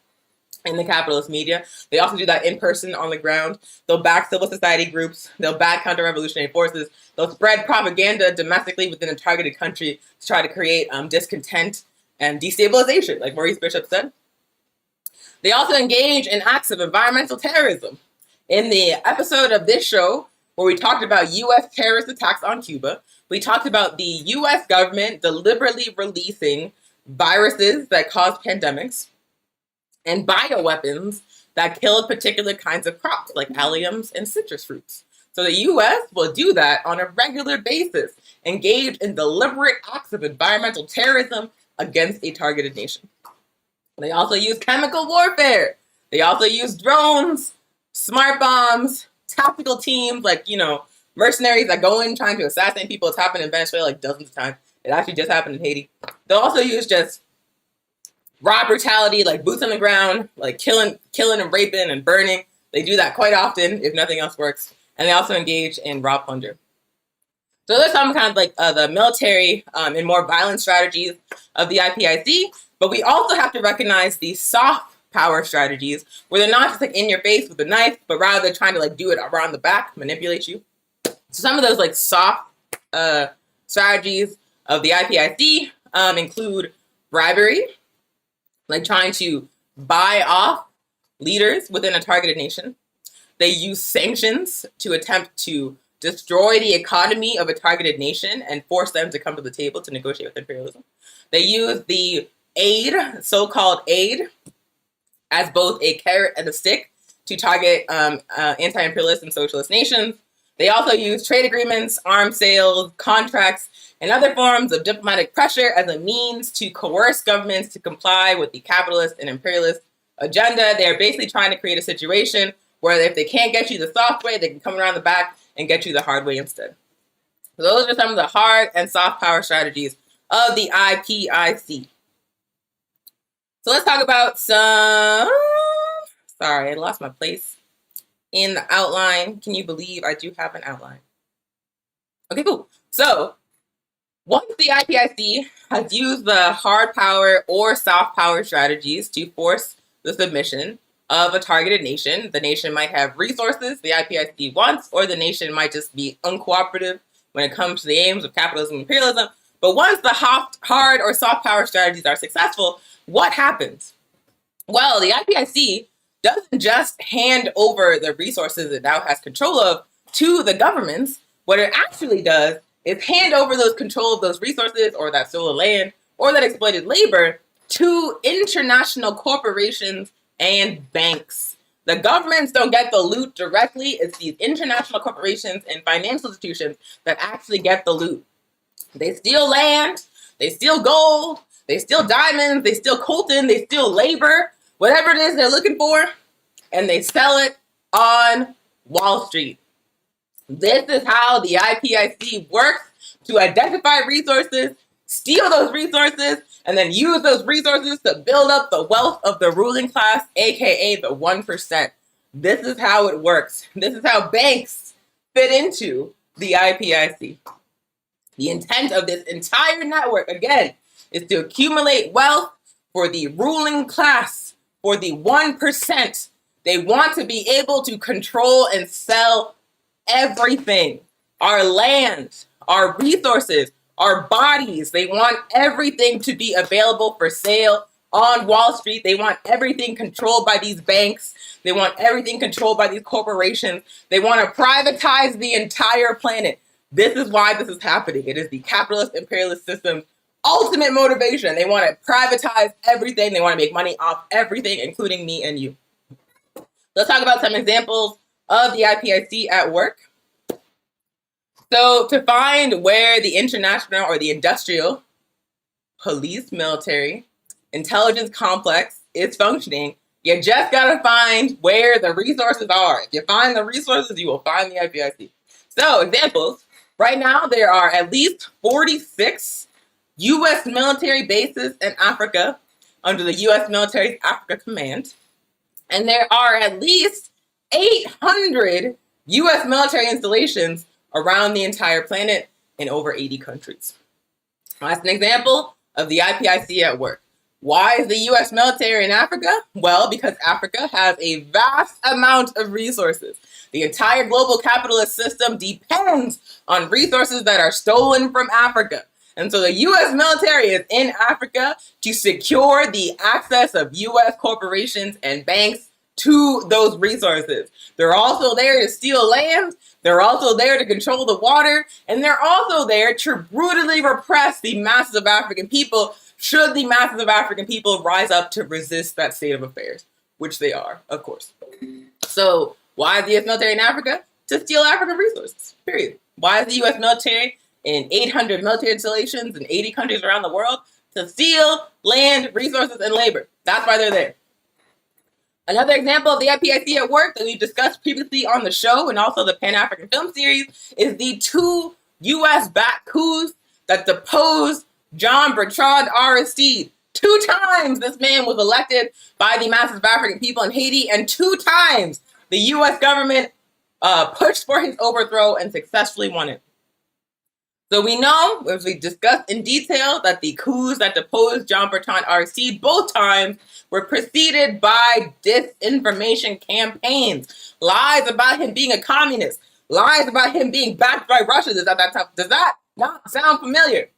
in the capitalist media. They also do that in person on the ground. They'll back civil society groups. They'll back counter-revolutionary forces. They'll spread propaganda domestically within a targeted country to try to create discontent and destabilization, like Maurice Bishop said. They also engage in acts of environmental terrorism. In the episode of this show where we talked about U.S. terrorist attacks on Cuba. We talked about the U.S. government deliberately releasing viruses that cause pandemics and bioweapons that kill particular kinds of crops like alliums and citrus fruits. So the U.S. will do that on a regular basis, engage in deliberate acts of environmental terrorism against a targeted nation. They also use chemical warfare. They also use drones, smart bombs, tactical teams, like, mercenaries that go in trying to assassinate people. It's happened in Venezuela like dozens of times. It actually just happened in Haiti. They'll also use just raw brutality, like boots on the ground, like killing and raping and burning. They do that quite often if nothing else works. And they also engage in raw plunder. So there's some kind of like the military and more violent strategies of the IPIC, but we also have to recognize the soft power strategies where they're not just like in your face with a knife, but rather they're trying to like do it around the back, manipulate you. So some of those like soft strategies of the IPIC include bribery, like trying to buy off leaders within a targeted nation. They use sanctions to attempt to destroy the economy of a targeted nation and force them to come to the table to negotiate with imperialism. They use the aid, so-called aid, as both a carrot and a stick to target anti-imperialist and socialist nations. They also use trade agreements, arms sales, contracts, and other forms of diplomatic pressure as a means to coerce governments to comply with the capitalist and imperialist agenda. They are basically trying to create a situation where if they can't get you the soft way, they can come around the back and get you the hard way instead. So those are some of the hard and soft power strategies of the IPIC. So let's talk about some... Sorry, I lost my place in the outline. Can you believe I do have an outline? Okay, cool. So once the IPIC has used the hard power or soft power strategies to force the submission of a targeted nation, the nation might have resources the IPIC wants, or the nation might just be uncooperative when it comes to the aims of capitalism and imperialism. But once the hard or soft power strategies are successful, what happens? Well, the IPIC doesn't just hand over the resources it now has control of to the governments. What it actually does is hand over those control of those resources or that stolen land or that exploited labor to international corporations and banks. The governments don't get the loot directly. It's these international corporations and financial institutions that actually get the loot. They steal land, they steal gold, they steal diamonds, they steal coltan, they steal labor, whatever it is they're looking for, and they sell it on Wall Street. This is how the IPIC works to identify resources, steal those resources, and then use those resources to build up the wealth of the ruling class, aka the 1%. This is how it works. This is how banks fit into the IPIC. The intent of this entire network, again, is to accumulate wealth for the ruling class, for the 1%. They want to be able to control and sell everything. Our land, our resources, our bodies. They want everything to be available for sale on Wall Street. They want everything controlled by these banks. They want everything controlled by these corporations. They want to privatize the entire planet. This is why this is happening. It is the capitalist imperialist system's ultimate motivation. They want to privatize everything. They want to make money off everything, including me and you. Let's talk about some examples of the IPIC at work. So to find where the international or the industrial, police, military, intelligence complex is functioning, you just gotta find where the resources are. If you find the resources, you will find the IPIC. So examples, right now there are at least 46 U.S. military bases in Africa under the U.S. Military's Africa Command. And there are at least 800 U.S. military installations around the entire planet in over 80 countries. That's an example of the IPIC at work. Why is the U.S. military in Africa? Well, because Africa has a vast amount of resources. The entire global capitalist system depends on resources that are stolen from Africa. And so the U.S. military is in Africa to secure the access of U.S. corporations and banks to those resources. They're also there to steal land. They're also there to control the water. And they're also there to brutally repress the masses of African people should the masses of African people rise up to resist that state of affairs, which they are, of course. So why is the U.S. military in Africa? To steal African resources, period. Why is the U.S. military in 800 military installations in 80 countries around the world? To steal land, resources, and labor. That's why they're there. Another example of the IPIC at work that we've discussed previously on the show and also the Pan-African film series is the 2 U.S.-backed coups that deposed John Bertrand Aristide. 2 times this man was elected by the masses of African people in Haiti, and 2 times the U.S. government pushed for his overthrow and successfully won it. So we know, as we discussed in detail, that the coups that deposed John Bertrand Aristide both times were preceded by disinformation campaigns. Lies about him being a communist. Lies about him being backed by Russia. Does that not sound familiar?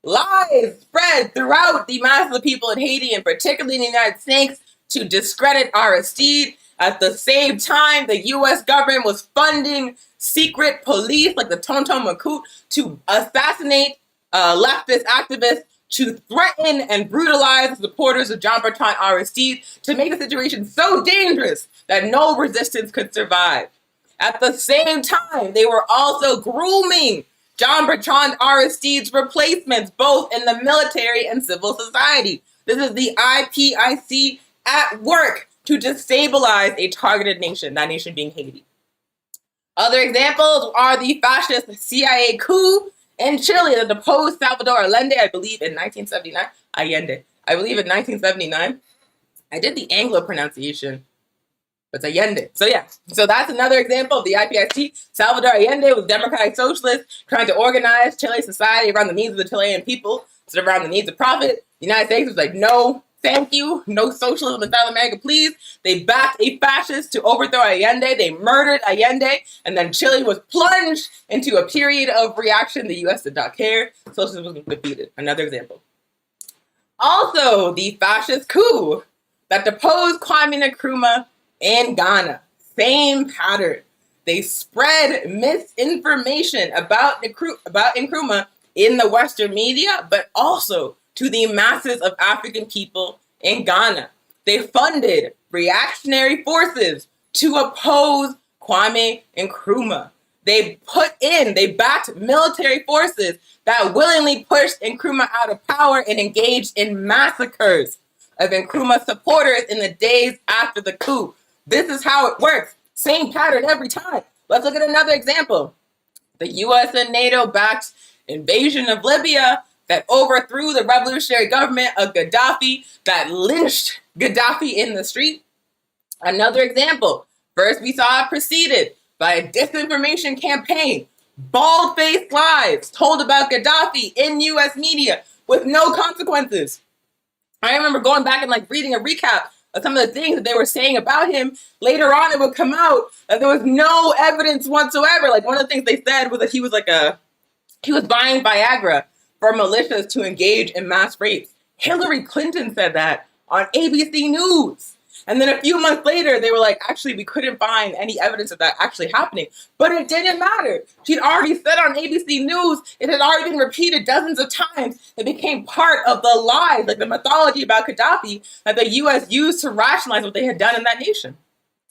Lies spread throughout the masses of people in Haiti, and particularly in the United States, to discredit Aristide. At the same time, the U.S. government was funding secret police like the Tonton Macoute to assassinate leftist activists, to threaten and brutalize the supporters of John Bertrand Aristide, to make the situation so dangerous that no resistance could survive. At the same time, they were also grooming John Bertrand Aristide's replacements, both in the military and civil society. This is the IPIC at work to destabilize a targeted nation, that nation being Haiti. Other examples are the fascist CIA coup in Chile that deposed Salvador Allende, I believe in 1979. Allende. I believe in 1979. I did the Anglo pronunciation, but it's Allende. So yeah, so that's another example of the IPIC. Salvador Allende was a democratic socialist trying to organize Chile's society around the needs of the Chilean people instead of around the needs of profit. The United States was like, no, thank you. No socialism in South America, please. They backed a fascist to overthrow Allende. They murdered Allende. And then Chile was plunged into a period of reaction. The U.S. did not care. Socialism was defeated. Another example. Also, the fascist coup that deposed Kwame Nkrumah in Ghana. Same pattern. They spread misinformation about Nkrumah in the Western media, but also to the masses of African people in Ghana. They funded reactionary forces to oppose Kwame Nkrumah. They backed military forces that willingly pushed Nkrumah out of power and engaged in massacres of Nkrumah supporters in the days after the coup. This is how it works. Same pattern every time. Let's look at another example. The US and NATO backed invasion of Libya that overthrew the revolutionary government of Gaddafi, that lynched Gaddafi in the street. Another example. First, we saw it preceded by a disinformation campaign. Bald-faced lies told about Gaddafi in U.S. media with no consequences. I remember going back and reading a recap of some of the things that they were saying about him. Later on, it would come out that there was no evidence whatsoever. One of the things they said was that he was buying Viagra for militias to engage in mass rapes. Hillary Clinton said that on ABC News. And then a few months later, they were like, actually, we couldn't find any evidence of that actually happening. But it didn't matter. She'd already said on ABC News, it had already been repeated dozens of times. It became part of the lies, the mythology about Gaddafi that the U.S. used to rationalize what they had done in that nation.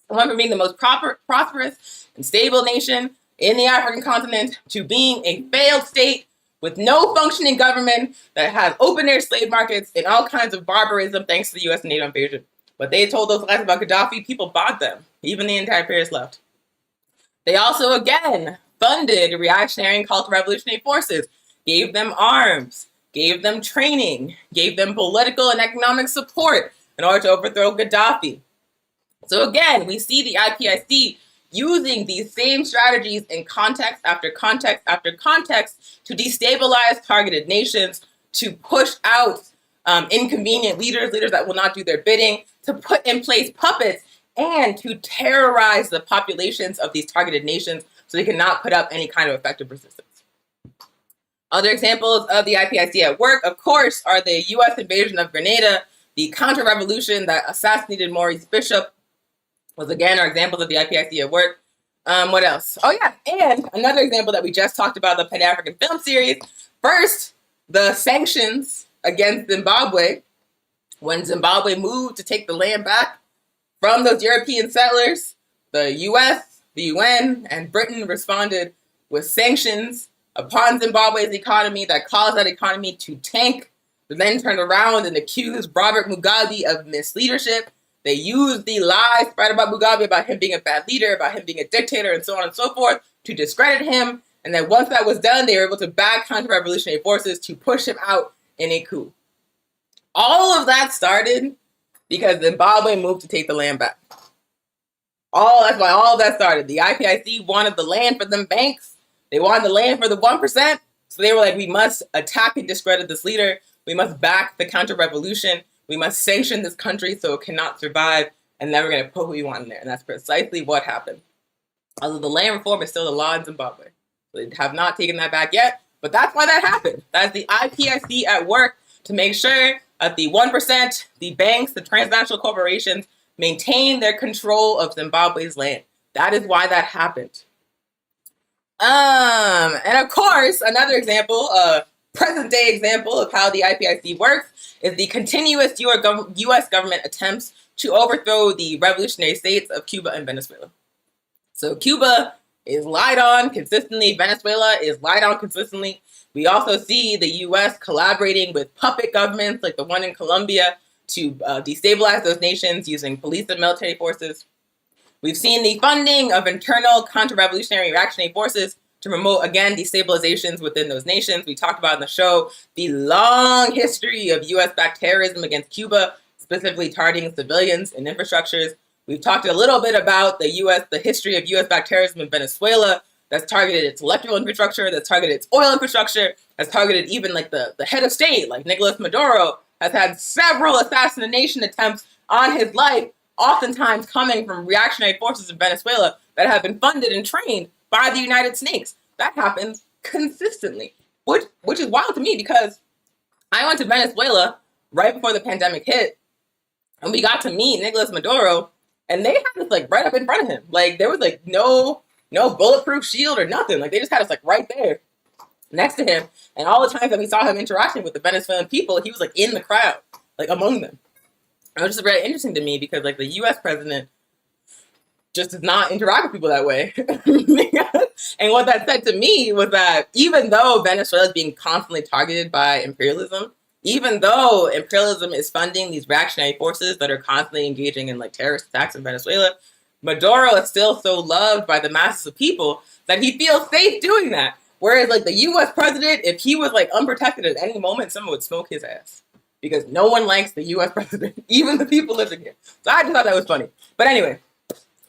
It went from being the most prosperous and stable nation in the African continent to being a failed state with no functioning government that has open-air slave markets and all kinds of barbarism thanks to the U.S. and NATO invasion. But they told those lies about Gaddafi, people bought them, even the anti-imperialist left. They also, again, funded reactionary and counter-revolutionary forces, gave them arms, gave them training, gave them political and economic support in order to overthrow Gaddafi. So again, we see the IPIC using these same strategies in context after context after context to destabilize targeted nations, to push out inconvenient leaders that will not do their bidding, to put in place puppets, and to terrorize the populations of these targeted nations so they cannot put up any kind of effective resistance. Other examples of the IPIC at work, of course, are the U.S. invasion of Grenada, the counter-revolution that assassinated Maurice Bishop, Those again are examples of the IPIC at work. What else? Oh yeah, and another example that we just talked about, the Pan-African film series. First, the sanctions against Zimbabwe. When Zimbabwe moved to take the land back from those European settlers, the US, the UN, and Britain responded with sanctions upon Zimbabwe's economy that caused that economy to tank. They then turned around and accused Robert Mugabe of misleadership. They used the lies spread about Mugabe, about him being a bad leader, about him being a dictator, and so on and so forth, to discredit him. And then once that was done, they were able to back counter-revolutionary forces to push him out in a coup. All of that started because Zimbabwe moved to take the land back. That's why all of that started. The IPIC wanted the land for them banks. They wanted the land for the 1%. So they were like, we must attack and discredit this leader. We must back the counter-revolution. We must sanction this country so it cannot survive. And then we're going to put who we want in there. And that's precisely what happened. Although the land reform is still the law in Zimbabwe. So they have not taken that back yet. But that's why that happened. That's the IPIC at work to make sure that the 1%, the banks, the transnational corporations, maintain their control of Zimbabwe's land. That is why that happened. And of course, another example, present day example of how the IPIC works is the continuous U.S. government attempts to overthrow the revolutionary states of Cuba and Venezuela. So Cuba is lied on consistently. Venezuela is lied on consistently. We also see the U.S. collaborating with puppet governments like the one in Colombia to destabilize those nations using police and military forces. We've seen the funding of internal counter-revolutionary reactionary forces to promote, again, destabilizations within those nations. We talked about in the show the long history of U.S.-backed terrorism against Cuba, specifically targeting civilians and infrastructures. We've talked a little bit about the history of U.S.-backed terrorism in Venezuela that's targeted its electrical infrastructure, that's targeted its oil infrastructure, that's targeted even like the head of state, like Nicolas Maduro, has had several assassination attempts on his life, oftentimes coming from reactionary forces in Venezuela that have been funded and trained by the United States. That happens consistently, which is wild to me because I went to Venezuela right before the pandemic hit, and we got to meet Nicolas Maduro, and they had us like right up in front of him. Like there was like no bulletproof shield or nothing. Like they just had us like right there next to him. And all the times that we saw him interacting with the Venezuelan people, he was like in the crowd, like among them. And it was just very interesting to me because like the US president just does not interact with people that way. And what that said to me was that even though Venezuela is being constantly targeted by imperialism, even though imperialism is funding these reactionary forces that are constantly engaging in like terrorist attacks in Venezuela, Maduro is still so loved by the masses of people that he feels safe doing that. Whereas like the US president, if he was like unprotected at any moment, someone would smoke his ass. Because no one likes the US president, even the people living here. So I just thought that was funny. But anyway,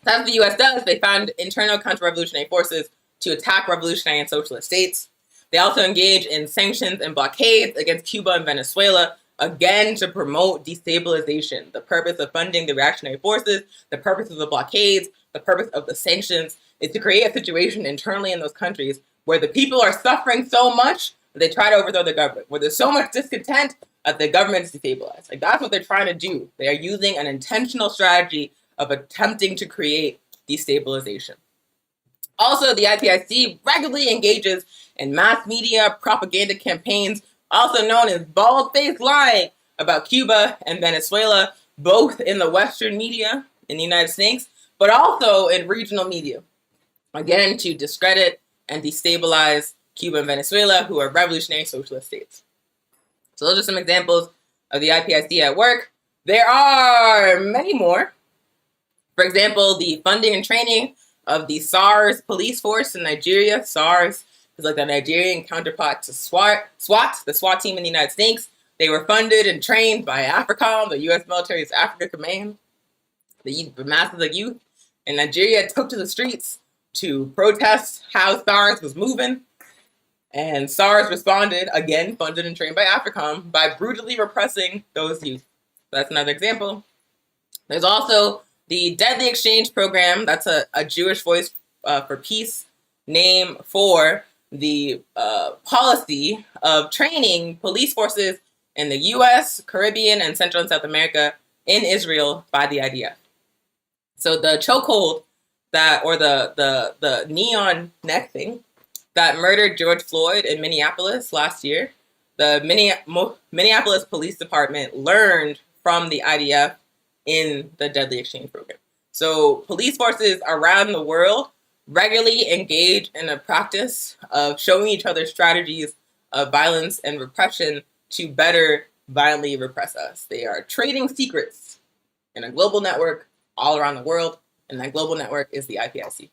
that's what the US does. They found internal counter-revolutionary forces to attack revolutionary and socialist states. They also engage in sanctions and blockades against Cuba and Venezuela, again to promote destabilization. The purpose of funding the reactionary forces, the purpose of the blockades, the purpose of the sanctions is to create a situation internally in those countries where the people are suffering so much that they try to overthrow the government, where there's so much discontent that the government is destabilized. Like that's what they're trying to do. They are using an intentional strategy of attempting to create destabilization. Also, the IPIC regularly engages in mass media propaganda campaigns, also known as bald-faced lying about Cuba and Venezuela, both in the Western media in the United States, but also in regional media, again, to discredit and destabilize Cuba and Venezuela, who are revolutionary socialist states. So those are some examples of the IPIC at work. There are many more. For example, the funding and training of the SARS police force in Nigeria. SARS is like the Nigerian counterpart to SWAT, the SWAT team in the United States. They were funded and trained by AFRICOM, the U.S. military's Africa Command. The masses of youth in Nigeria took to the streets to protest how SARS was moving. And SARS responded, again, funded and trained by AFRICOM, by brutally repressing those youth. So that's another example. There's also the Deadly Exchange Program. That's a Jewish Voice for Peace name for the policy of training police forces in the U.S., Caribbean, and Central and South America in Israel by the IDF. So the chokehold or the neon neck thing that murdered George Floyd in Minneapolis last year, the Minneapolis Police Department learned from the IDF in the Deadly Exchange Program. So police forces around the world regularly engage in a practice of showing each other strategies of violence and repression to better violently repress us. They are trading secrets in a global network all around the world, and that global network is the IPIC.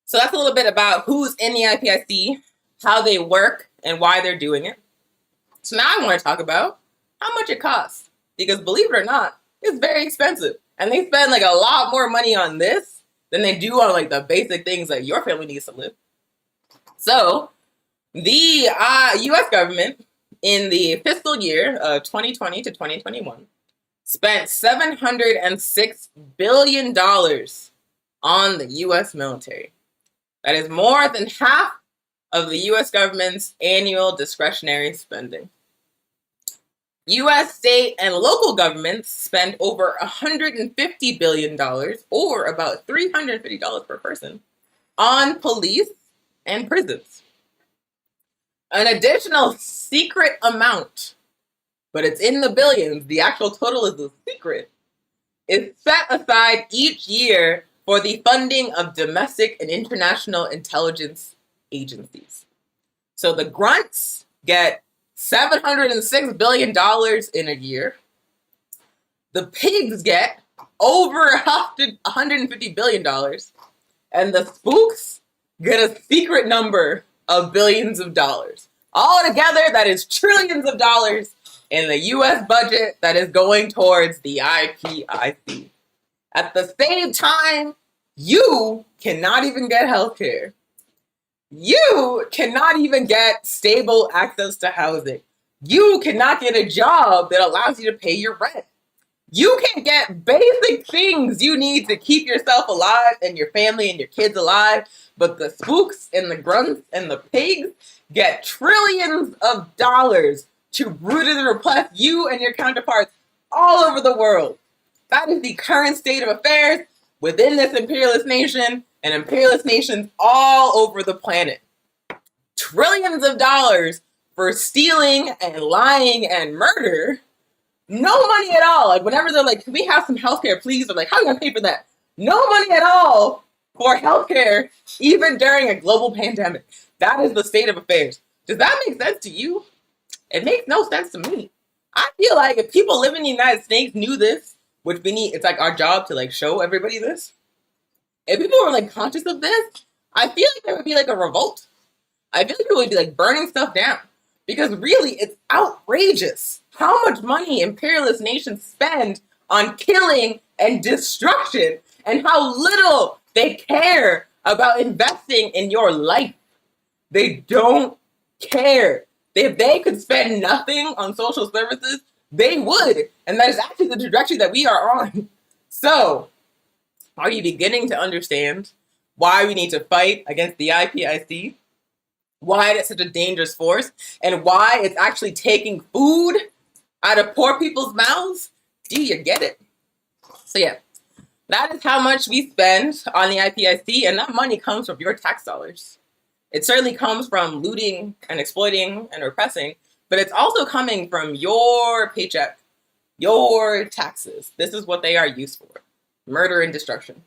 So that's a little bit about who's in the IPIC, how they work, and why they're doing it. So now I want to talk about how much it costs, because believe it or not, it's very expensive. And they spend like a lot more money on this than they do on like the basic things that your family needs to live. So the U.S. government in the fiscal year of 2020 to 2021 spent $706 billion on the U.S. military. That is more than half of the U.S. government's annual discretionary spending. U.S. state and local governments spend over $150 billion, or about $350 per person, on police and prisons. An additional secret amount, but it's in the billions, the actual total is a secret, is set aside each year for the funding of domestic and international intelligence agencies. So the Grunts get $706 billion in a year. The pigs get over $150 billion. And the Spooks get a secret number of billions of dollars. All together, that is trillions of dollars in the U.S. budget that is going towards the IPIC. At the same time, you cannot even get health care. You cannot even get stable access to housing. You cannot get a job that allows you to pay your rent. You can get basic things you need to keep yourself alive and your family and your kids alive, but the Spooks and the Grunts and the pigs get trillions of dollars to brutally repress you and your counterparts all over the world. That is the current state of affairs within this imperialist nation and imperialist nations all over the planet. Trillions of dollars for stealing and lying and murder. No money at all. Like whenever they're like, can we have some healthcare, please? They're like, how are you gonna pay for that? No money at all for healthcare, even during a global pandemic. That is the state of affairs. Does that make sense to you? It makes no sense to me. I feel like if people living in the United States knew this, which we need, it's like our job to like show everybody this. If people were like conscious of this, I feel like there would be like a revolt. I feel like people would be like burning stuff down. Because really, it's outrageous how much money imperialist nations spend on killing and destruction and how little they care about investing in your life. They don't care. If they could spend nothing on social services, they would. And that is actually the trajectory that we are on. So, are you beginning to understand why we need to fight against the IPIC? Why it's such a dangerous force, and why it's actually taking food out of poor people's mouths? Do you get it? So yeah, that is how much we spend on the IPIC, and that money comes from your tax dollars. It certainly comes from looting and exploiting and repressing, but it's also coming from your paycheck, your taxes. This is what they are used for: murder and destruction.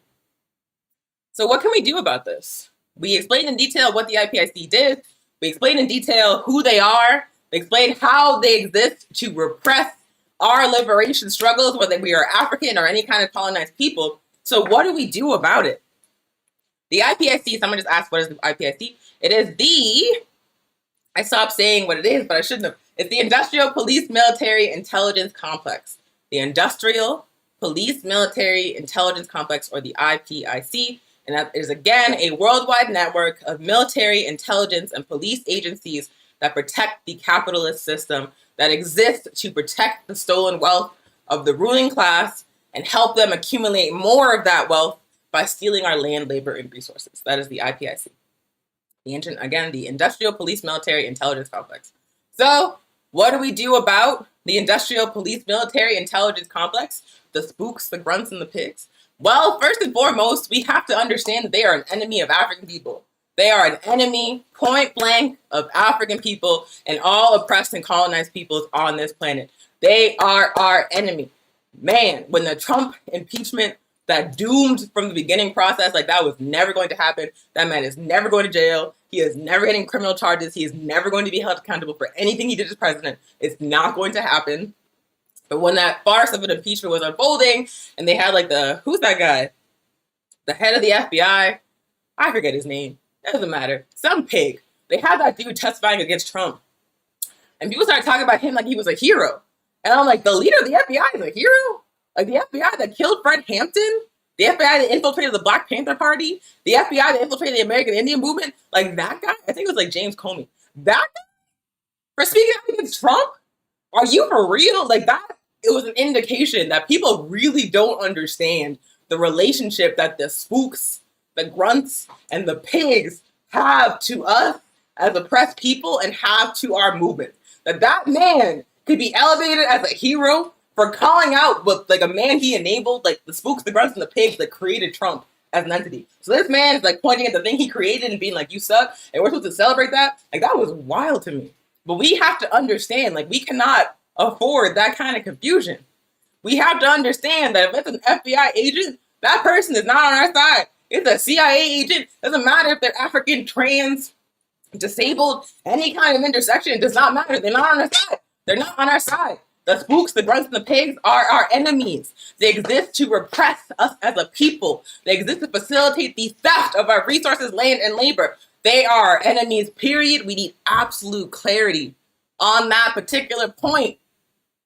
So what can we do about this? We explained in detail what the IPIC did. We explained in detail who they are. We explained how they exist to repress our liberation struggles, whether we are African or any kind of colonized people. So what do we do about it? The IPIC, someone just asked, what is the IPIC? It is I stopped saying what it is, but I shouldn't have. It's the Industrial Police Military Intelligence Complex. The Industrial Police Military Intelligence Complex, or the IPIC. And that is, again, a worldwide network of military, intelligence, and police agencies that protect the capitalist system, that exist to protect the stolen wealth of the ruling class and help them accumulate more of that wealth by stealing our land, labor, and resources. That is the IPIC. The Industrial Police Military Intelligence Complex. So What do we do about the industrial police military intelligence complex, the spooks, the grunts, and the pigs? Well, first and foremost, we have to understand that they are an enemy of African people. They are an enemy, point blank, of African people and all oppressed and colonized peoples on this planet. They are our enemy. Man, when the Trump impeachment, that doomed from the beginning process, like that was never going to happen. That man is never going to jail. He is never getting criminal charges. He is never going to be held accountable for anything he did as president. It's not going to happen. But when that farce of an impeachment was unfolding, and they had like who's that guy? The head of the FBI? I forget his name. It doesn't matter. Some pig. They had that dude testifying against Trump. And people started talking about him like he was a hero. And I'm like, the leader of the FBI is a hero? Like the FBI that killed Fred Hampton? The FBI that infiltrated the Black Panther Party? The FBI that infiltrated the American Indian movement? Like that guy? I think it was like James Comey. That guy? For speaking out against Trump? Are you for real? Like that? It was an indication that people really don't understand the relationship that the spooks, the grunts, and the pigs have to us as oppressed people and have to our movement. That man could be elevated as a hero for calling out what like a man he enabled, like the spooks, the grunts, and the pigs that created Trump as an entity. So this man is like pointing at the thing he created and being like, you suck, and we're supposed to celebrate that? Like that was wild to me. But we have to understand, like we cannot afford that kind of confusion. We have to understand that if it's an FBI agent, that person is not on our side. It's a CIA agent. Doesn't matter if they're African, trans, disabled, any kind of intersection. It does not matter. They're not on our side. They're not on our side. The spooks, the grunts, and the pigs are our enemies. They exist to repress us as a people. They exist to facilitate the theft of our resources, land, and labor. They are our enemies, period. We need absolute clarity on that particular point.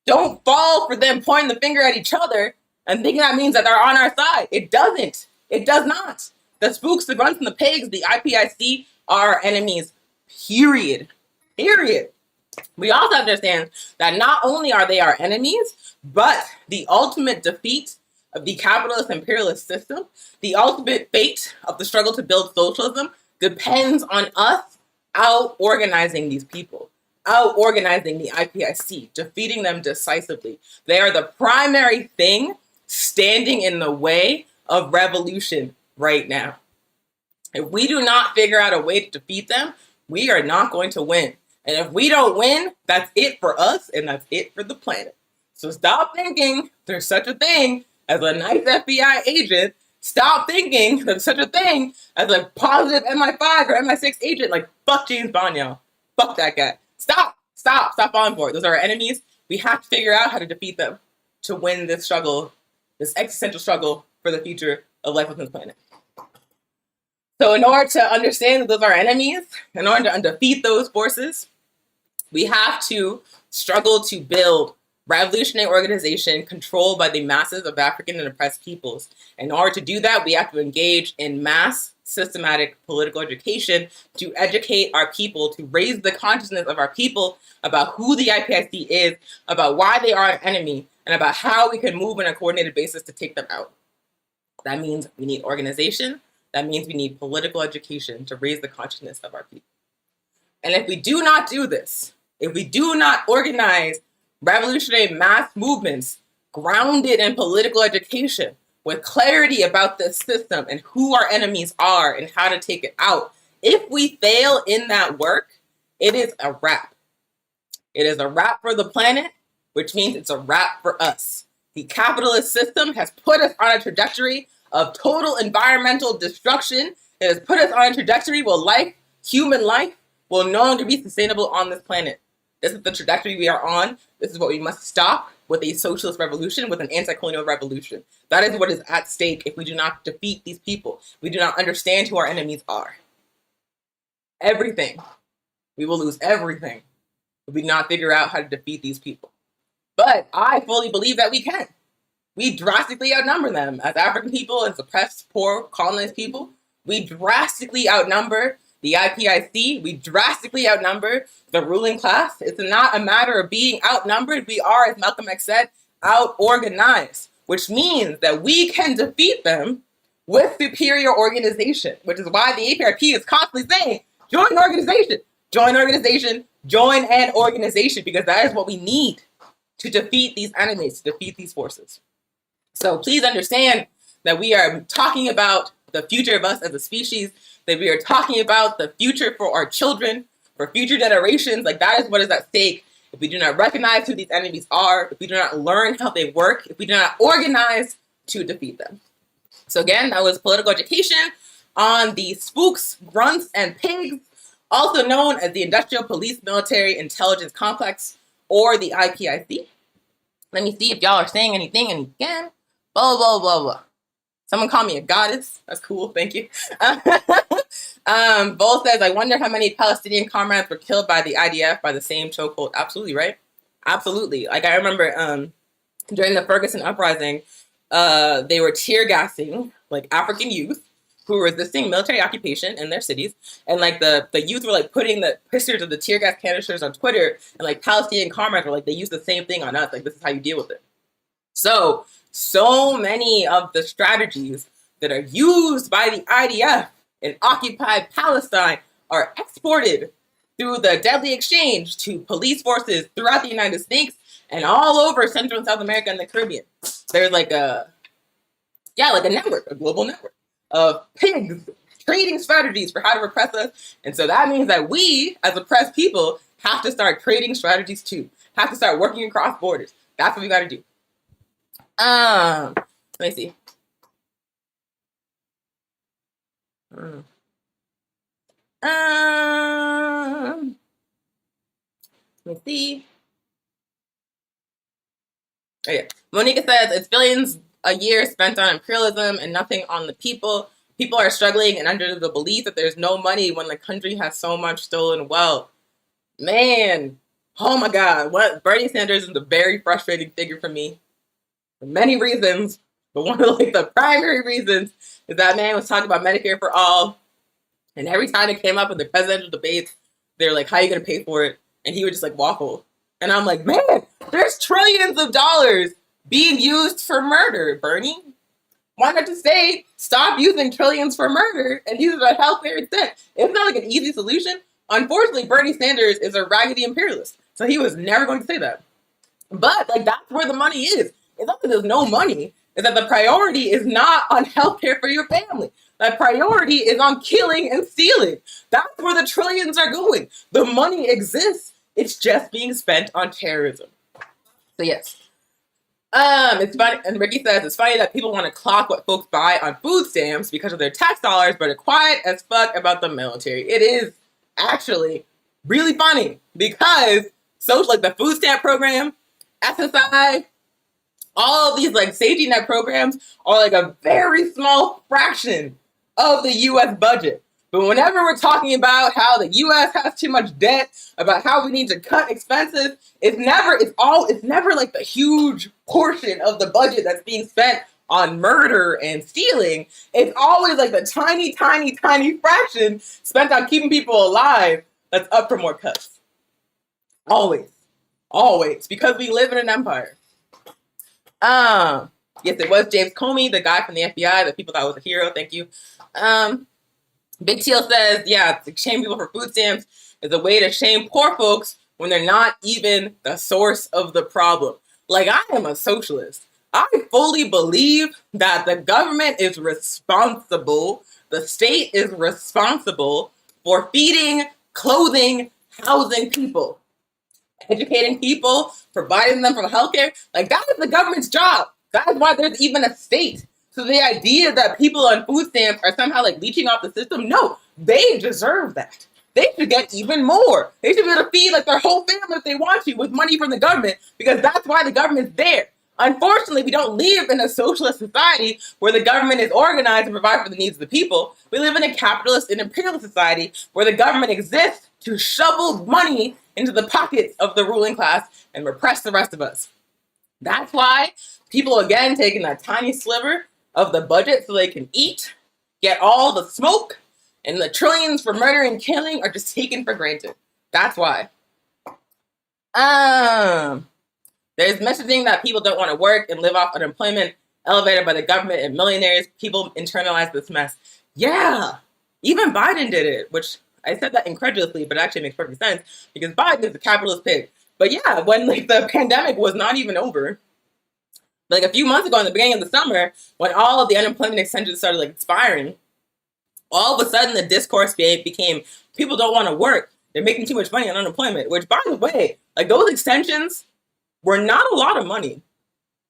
Don't fall for them pointing the finger at each other and thinking that means that they're on our side. It doesn't. It does not. The spooks, the grunts, and the pigs, the IPIC are our enemies, period. Period. We also understand that not only are they our enemies, but the ultimate defeat of the capitalist imperialist system, the ultimate fate of the struggle to build socialism depends on us out-organizing these people. Out-organizing the IPIC, defeating them decisively. They are the primary thing standing in the way of revolution right now. If we do not figure out a way to defeat them, we are not going to win. And if we don't win, that's it for us and that's it for the planet. So stop thinking there's such a thing as a nice FBI agent. Stop thinking there's such a thing as a positive MI5 or MI6 agent. Like, fuck James Bond, y'all. Fuck that guy. Stop falling for it. Those are our enemies. We have to figure out how to defeat them to win this struggle, this existential struggle for the future of life on this planet. So in order to understand that those are our enemies, in order to defeat those forces, we have to struggle to build revolutionary organization controlled by the masses of African and oppressed peoples. In order to do that, we have to engage in mass systematic political education to educate our people, to raise the consciousness of our people about who the IPIC is, about why they are an enemy, and about how we can move on a coordinated basis to take them out. That means we need organization. That means we need political education to raise the consciousness of our people. And if we do not do this, if we do not organize revolutionary mass movements grounded in political education, with clarity about this system and who our enemies are and how to take it out, if we fail in that work, it is a wrap. It is a wrap for the planet, which means it's a wrap for us. The capitalist system has put us on a trajectory of total environmental destruction. It has put us on a trajectory where human life, will no longer be sustainable on this planet. This is the trajectory we are on. This is what we must stop with a socialist revolution, with an anti-colonial revolution. That is what is at stake if we do not defeat these people. We do not understand who our enemies are. Everything. We will lose everything if we do not figure out how to defeat these people. But I fully believe that we can. We drastically outnumber them as African people and suppressed, poor, colonized people. We drastically outnumber the IPIC. We drastically outnumber the ruling class. It's not a matter of being outnumbered. We are, as Malcolm X said, out-organized, which means that we can defeat them with superior organization, which is why the APRP is constantly saying, join an organization, join an organization, join an organization, because that is what we need to defeat these enemies, to defeat these forces. So please understand that we are talking about the future of us as a species, that we are talking about the future for our children, for future generations. Like, that is what is at stake if we do not recognize who these enemies are, if we do not learn how they work, if we do not organize to defeat them. So again, that was political education on the Spooks, Grunts, and Pigs, also known as the Industrial Police Military Intelligence Complex, or the IPIC. Let me see if y'all are saying anything, and again, blah, blah, blah, blah. Someone called me a goddess. That's cool. Thank you. Bull says, I wonder how many Palestinian comrades were killed by the IDF by the same chokehold. Absolutely, right? Absolutely. Like, I remember during the Ferguson uprising, they were tear gassing like African youth who were resisting military occupation in their cities. And like the youth were like putting the pictures of the tear gas canisters on Twitter, and like Palestinian comrades were like, they use the same thing on us. Like, this is how you deal with it. So many of the strategies that are used by the IDF in occupied Palestine are exported through the deadly exchange to police forces throughout the United States and all over Central and South America and the Caribbean. There's like a network, a global network of pigs trading strategies for how to repress us. And so that means that we, as oppressed people, have to start trading strategies too, have to start working across borders. That's what we got to do. Let me see. Let me see. Oh, yeah. Monica says, it's billions a year spent on imperialism and nothing on the people. People are struggling and under the belief that there's no money when the country has so much stolen wealth. Man, oh my God. Bernie Sanders is a very frustrating figure for me. For many reasons, but one of like the primary reasons is that man was talking about Medicare for all, and every time it came up in the presidential debates, they're like, how are you going to pay for it? And he would just like waffle. And I'm like, man, there's trillions of dollars being used for murder, Bernie. Why not just say, stop using trillions for murder and use it on healthcare instead? It's not like an easy solution. Unfortunately, Bernie Sanders is a raggedy imperialist, so he was never going to say that. But like, that's where the money is. It's not that there's no money. It's that the priority is not on healthcare for your family. The priority is on killing and stealing. That's where the trillions are going. The money exists. It's just being spent on terrorism. So yes. It's funny, and Ricky says, it's funny that people want to clock what folks buy on food stamps because of their tax dollars, but are quiet as fuck about the military. It is actually really funny because like the food stamp program, SSI, all of these like safety net programs are like a very small fraction of the U.S. budget. But whenever we're talking about how the U.S. has too much debt, about how we need to cut expenses, it's never like the huge portion of the budget that's being spent on murder and stealing. It's always like the tiny, tiny, tiny fraction spent on keeping people alive that's up for more cuts. Always. Always. Because we live in an empire. Yes, it was James Comey, the guy from the FBI that people thought was a hero. Thank you. Big Teal says, yeah, to shame people for food stamps is a way to shame poor folks when they're not even the source of the problem. Like, I am a socialist. I fully believe that the government is responsible, the state is responsible for feeding, clothing, housing people, educating people, providing them from healthcare. Like, that is the government's job. That is why there's even a state. So the idea that people on food stamps are somehow like leeching off the system, no, they deserve that. They should get even more. They should be able to feed like their whole family if they want to with money from the government, because that's why the government's there. Unfortunately, we don't live in a socialist society where the government is organized to provide for the needs of the people. We live in a capitalist and imperialist society where the government exists to shovel money into the pockets of the ruling class and repress the rest of us. That's why people, again, taking that tiny sliver of the budget so they can eat, get all the smoke, and the trillions for murder and killing are just taken for granted. That's why. There's messaging that people don't want to work and live off unemployment, elevated by the government and millionaires. People internalize this mess. Yeah, even Biden did it, which I said that incredulously, but it actually makes perfect sense because Biden is a capitalist pig. But yeah, when like the pandemic was not even over, like a few months ago in the beginning of the summer, when all of the unemployment extensions started like expiring, all of a sudden the discourse became people don't want to work. They're making too much money on unemployment, which by the way, like those extensions were not a lot of money.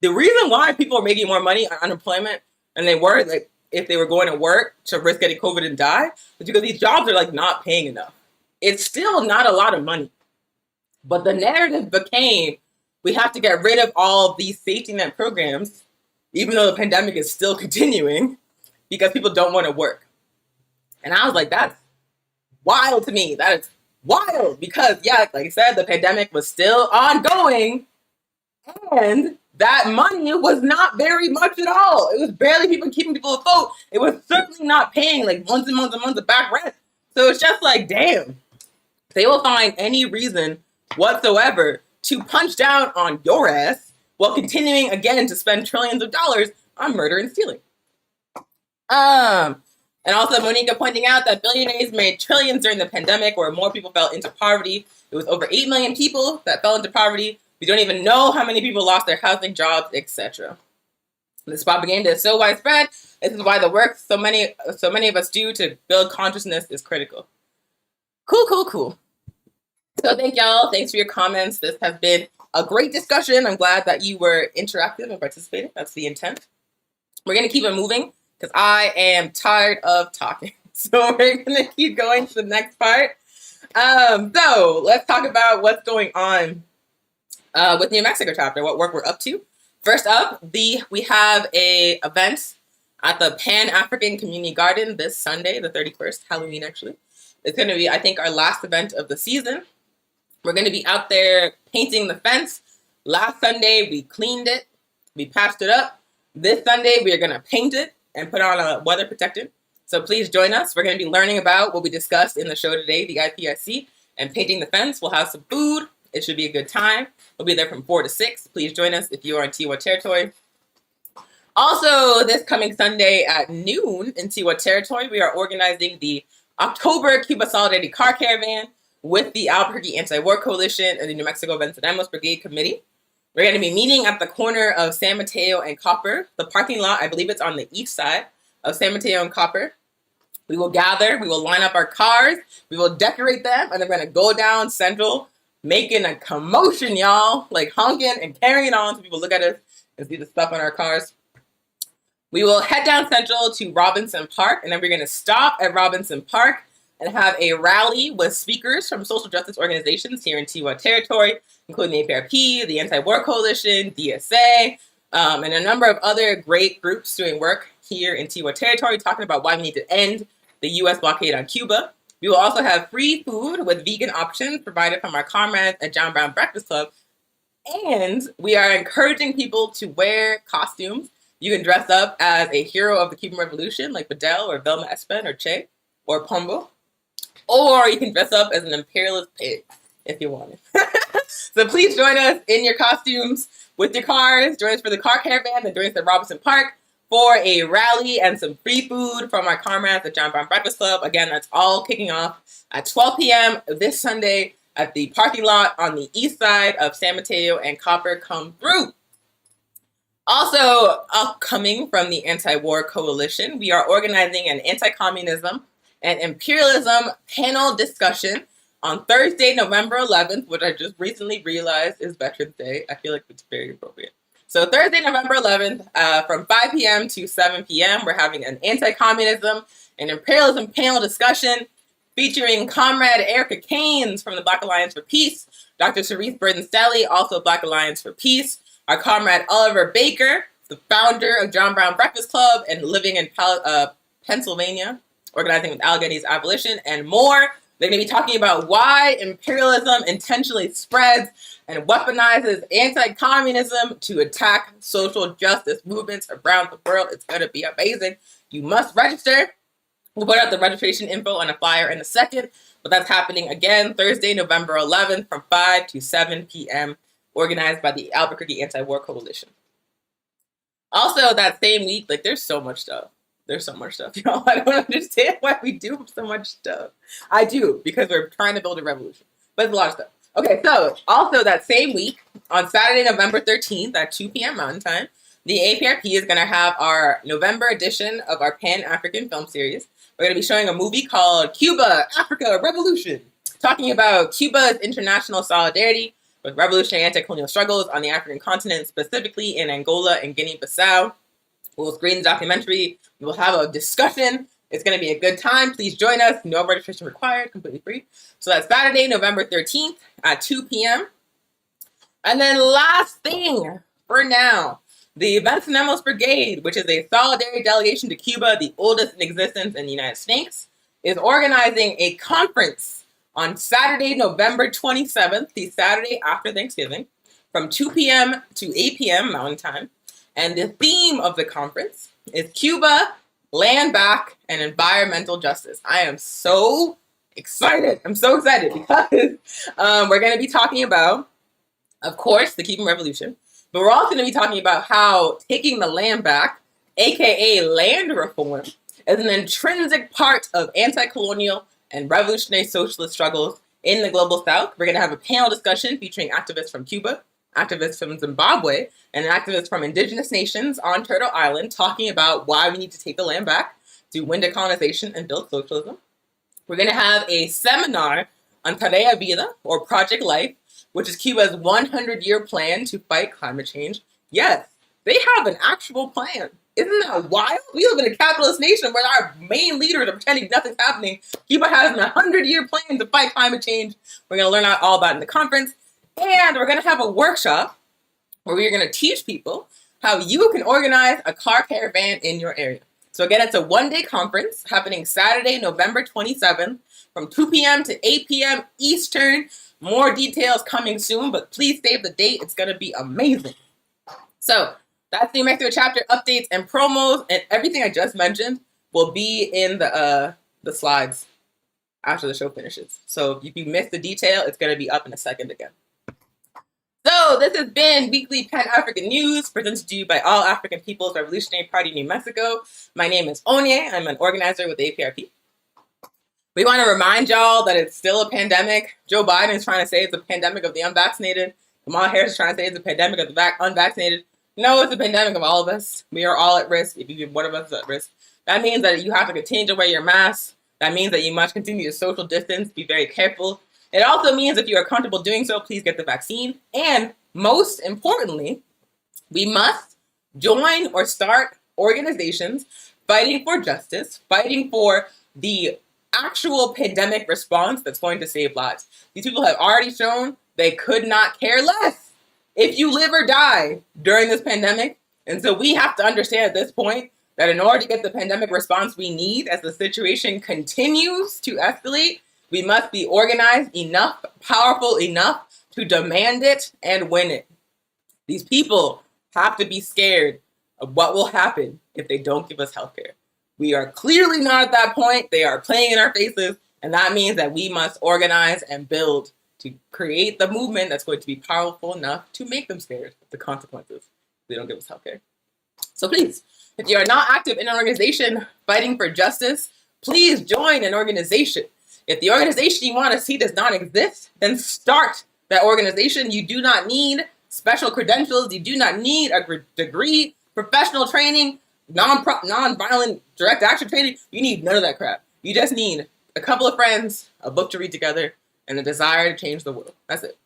The reason why people are making more money on unemployment than they were like if they were going to work to risk getting COVID and die is because these jobs are like not paying enough. It's still not a lot of money. But the narrative became we have to get rid of all of these safety net programs, even though the pandemic is still continuing, because people don't want to work. And I was like, that's wild to me. That is wild because, yeah, like I said, the pandemic was still ongoing and that money was not very much at all. It was barely people keeping people afloat. It was certainly not paying like months and months and months of back rent. So it's just like, damn, they will find any reason whatsoever to punch down on your ass while continuing again to spend trillions of dollars on murder and stealing. And also Monica pointing out that billionaires made trillions during the pandemic where more people fell into poverty. It was over 8 million people that fell into poverty. We don't even know how many people lost their housing, jobs, etc. This propaganda is so widespread. This is why the work so many of us do to build consciousness is critical. Cool. So thank y'all. Thanks for your comments. This has been a great discussion. I'm glad that you were interactive and participating. That's the intent. We're going to keep it moving because I am tired of talking. So we're going to keep going to the next part. So let's talk about what's going on with New Mexico chapter, what work we're up to. First up, we have a event at the Pan-African Community Garden this Sunday, the 31st, Halloween actually. It's going to be, I think, our last event of the season. We're going to be out there painting the fence. Last Sunday, we cleaned it. We patched it up. This Sunday, we are going to paint it and put on a weather protectant. So please join us. We're going to be learning about what we discussed in the show today, the IPIC, and painting the fence. We'll have some food. It should be a good time. We'll be there from 4 to 6. Please join us if you are in Tiwa territory. Also, this coming Sunday at noon in Tiwa territory, we are organizing the October Cuba Solidarity Car Caravan with the Albuquerque Anti-War Coalition and the New Mexico Venceremos Brigade Committee. We're going to be meeting at the corner of San Mateo and Copper. The parking lot, I believe it's on the east side of San Mateo and Copper. We will gather, we will line up our cars, we will decorate them, and then we're going to go down Central, making a commotion, y'all, like honking and carrying on so people look at us and see the stuff on our cars. We will head down Central to Robinson Park, and then we're going to stop at Robinson Park and have a rally with speakers from social justice organizations here in Tiwa territory, including the APIC, the Anti-War Coalition, DSA, and a number of other great groups doing work here in Tiwa territory, talking about why we need to end the U.S. blockade on Cuba. We will also have free food with vegan options provided from our comrades at John Brown Breakfast Club. And we are encouraging people to wear costumes. You can dress up as a hero of the Cuban Revolution, like Fidel or Velma Espen or Che or Pombo. Or you can dress up as an imperialist pig if you want it. So please join us in your costumes with your cars. Join us for the car caravan and join us at Robinson Park for a rally and some free food from our comrades at John Brown Breakfast Club. Again, that's all kicking off at 12 p.m. this Sunday at the parking lot on the east side of San Mateo and Copper. Come through. Also, upcoming from the Anti-War Coalition, we are organizing an anti-communism and imperialism panel discussion on Thursday, November 11th, which I just recently realized is Veterans Day. I feel like it's very appropriate. So Thursday, November 11th, from 5 p.m. to 7 p.m., we're having an anti-communism and imperialism panel discussion featuring Comrade Erica Keynes from the Black Alliance for Peace, Dr. Cerise Burton-Stelly, also Black Alliance for Peace, our comrade Oliver Baker, the founder of John Brown Breakfast Club and living in Pennsylvania, organizing with Allegheny's abolition, and more. They're going to be talking about why imperialism intentionally spreads and weaponizes anti-communism to attack social justice movements around the world. It's going to be amazing. You must register. We'll put out the registration info on a flyer in a second, but that's happening again Thursday, November 11th from 5 to 7 p.m., organized by the Albuquerque Anti-War Coalition. Also, that same week, like there's so much stuff. There's so much stuff, y'all. I don't understand why we do so much stuff. I do, because we're trying to build a revolution. But it's a lot of stuff. Okay, so also that same week, on Saturday, November 13th at 2 p.m. Mountain Time, the APRP is going to have our November edition of our Pan-African film series. We're going to be showing a movie called Cuba, Africa, Revolution, talking about Cuba's international solidarity with revolutionary anti-colonial struggles on the African continent, specifically in Angola and Guinea-Bissau. We'll screen the documentary. We'll have a discussion. It's going to be a good time. Please join us. No registration required. Completely free. So that's Saturday, November 13th at 2 p.m. And then last thing for now, the Vencinemos Brigade, which is a solidarity delegation to Cuba, the oldest in existence in the United States, is organizing a conference on Saturday, November 27th, the Saturday after Thanksgiving, from 2 p.m. to 8 p.m. Mountain Time. And the theme of the conference is Cuba, Land Back, and Environmental Justice. I am so excited. I'm so excited because we're going to be talking about, of course, the Cuban Revolution, but we're also going to be talking about how taking the land back, aka land reform, is an intrinsic part of anti-colonial and revolutionary socialist struggles in the global south. We're going to have a panel discussion featuring activists from Cuba, activists from Zimbabwe, and activists from indigenous nations on Turtle Island talking about why we need to take the land back to win decolonization and build socialism. We're going to have a seminar on Tarea Vida, or Project Life, which is Cuba's 100-year plan to fight climate change. Yes, they have an actual plan. Isn't that wild? We live in a capitalist nation where our main leaders are pretending nothing's happening. Cuba has a 100-year plan to fight climate change. We're going to learn all about it in the conference. And we're going to have a workshop where we're going to teach people how you can organize a car caravan in your area. So again, it's a one-day conference happening Saturday, November 27th from 2 p.m. to 8 p.m. Eastern. More details coming soon, but please save the date. It's going to be amazing. So that's New Mexico chapter updates and promos, and everything I just mentioned will be in the slides after the show finishes. So if you missed the detail, it's going to be up in a second again. So this has been Weekly Pan-African News, presented to you by All African People's Revolutionary Party New Mexico. My name is Onye. I'm an organizer with the APRP. We want to remind y'all that it's still a pandemic. Joe Biden is trying to say it's a pandemic of the unvaccinated. Kamala Harris is trying to say it's a pandemic of the unvaccinated. No, it's a pandemic of all of us. We are all at risk. If you one of us is at risk, that means that you have to continue to wear your mask. That means that you must continue to social distance. Be very careful. It also means if you are comfortable doing so, please get the vaccine. And most importantly, we must join or start organizations fighting for justice, fighting for the actual pandemic response that's going to save lives. These people have already shown they could not care less if you live or die during this pandemic. And so we have to understand at this point that in order to get the pandemic response we need as the situation continues to escalate, we must be organized enough, powerful enough to demand it and win it. These people have to be scared of what will happen if they don't give us healthcare. We are clearly not at that point. They are playing in our faces, and that means that we must organize and build to create the movement that's going to be powerful enough to make them scared of the consequences if they don't give us healthcare. So please, if you are not active in an organization fighting for justice, please join an organization. If the organization you want to see does not exist, then start that organization. You do not need special credentials. You do not need a degree, professional training, non-violent direct action training. You need none of that crap. You just need a couple of friends, a book to read together, and a desire to change the world. That's it.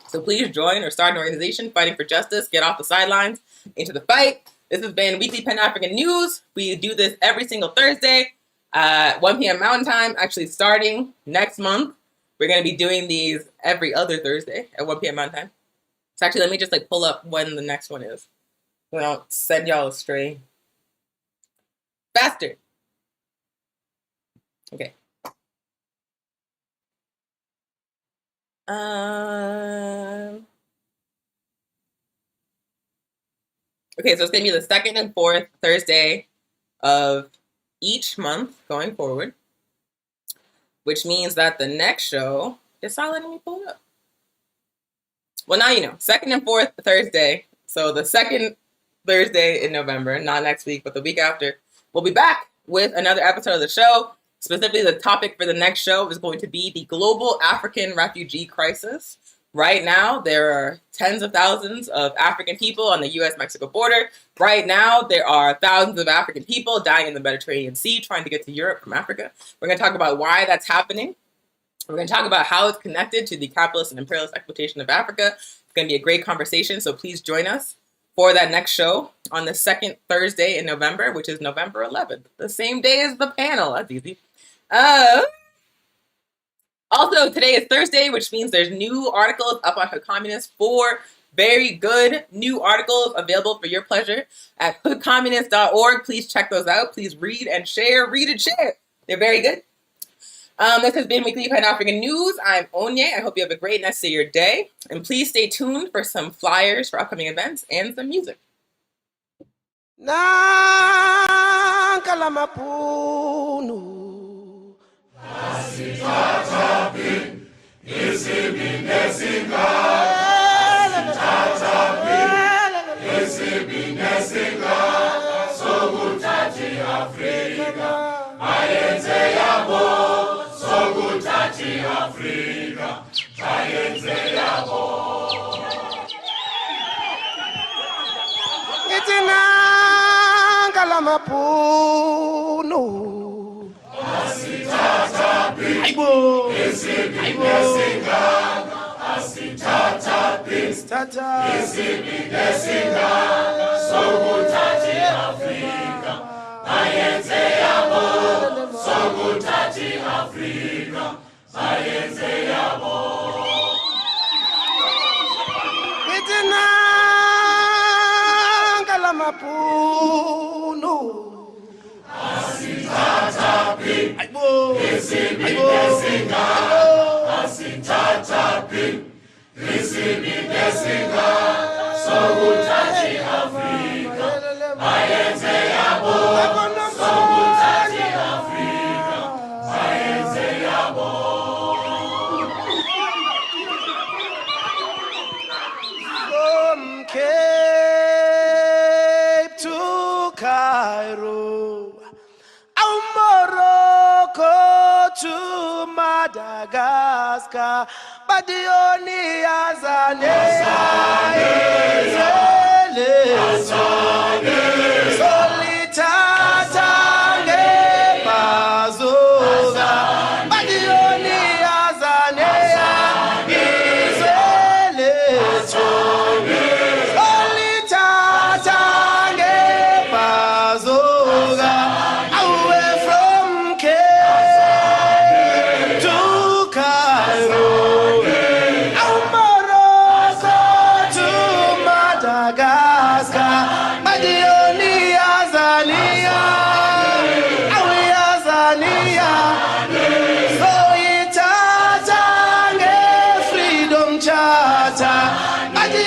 So please join or start an organization fighting for justice. Get off the sidelines, into the fight. This has been Weekly Pan-African News. We do this every single Thursday. 1 p.m. Mountain Time, actually starting next month. We're going to be doing these every other Thursday at 1 p.m. Mountain Time. So actually, let me just pull up when the next one is. So I don't send y'all astray. Faster. Okay. Okay, so it's going to be the second and fourth Thursday of each month going forward, which means that the next show is not letting me pull it up. Well, now you know. Second and fourth Thursday. So the second Thursday in November, not next week, but the week after, We'll be back with another episode of the show. Specifically, the topic for the next show is going to be the global African refugee crisis. Right now, there are tens of thousands of African people on the U.S.-Mexico border. Right now, there are thousands of African people dying in the Mediterranean Sea trying to get to Europe from Africa. We're going to talk about why that's happening. We're going to talk about how it's connected to the capitalist and imperialist exploitation of Africa. It's going to be a great conversation, so please join us for that next show on the second Thursday in November, which is November 11th, the same day as the panel. That's easy. Also, today is Thursday, which means there's new articles up on Hood Communist, 4 very good new articles available for your pleasure at hoodcommunist.org. Please check those out. Please read and share. Read and share. They're very good. This has been Weekly Pan-African News. I'm Onye. I hope you have a great rest of your day. And please stay tuned for some flyers for upcoming events and some music. Madagascar, but the only Azania, Solitata, Bazoga, but the only Azania, Solitata, Bazoga, away from Cape to Cairo, Morocco to Madagascar, but the only Azania, Azania, so it's a freedom charter, but the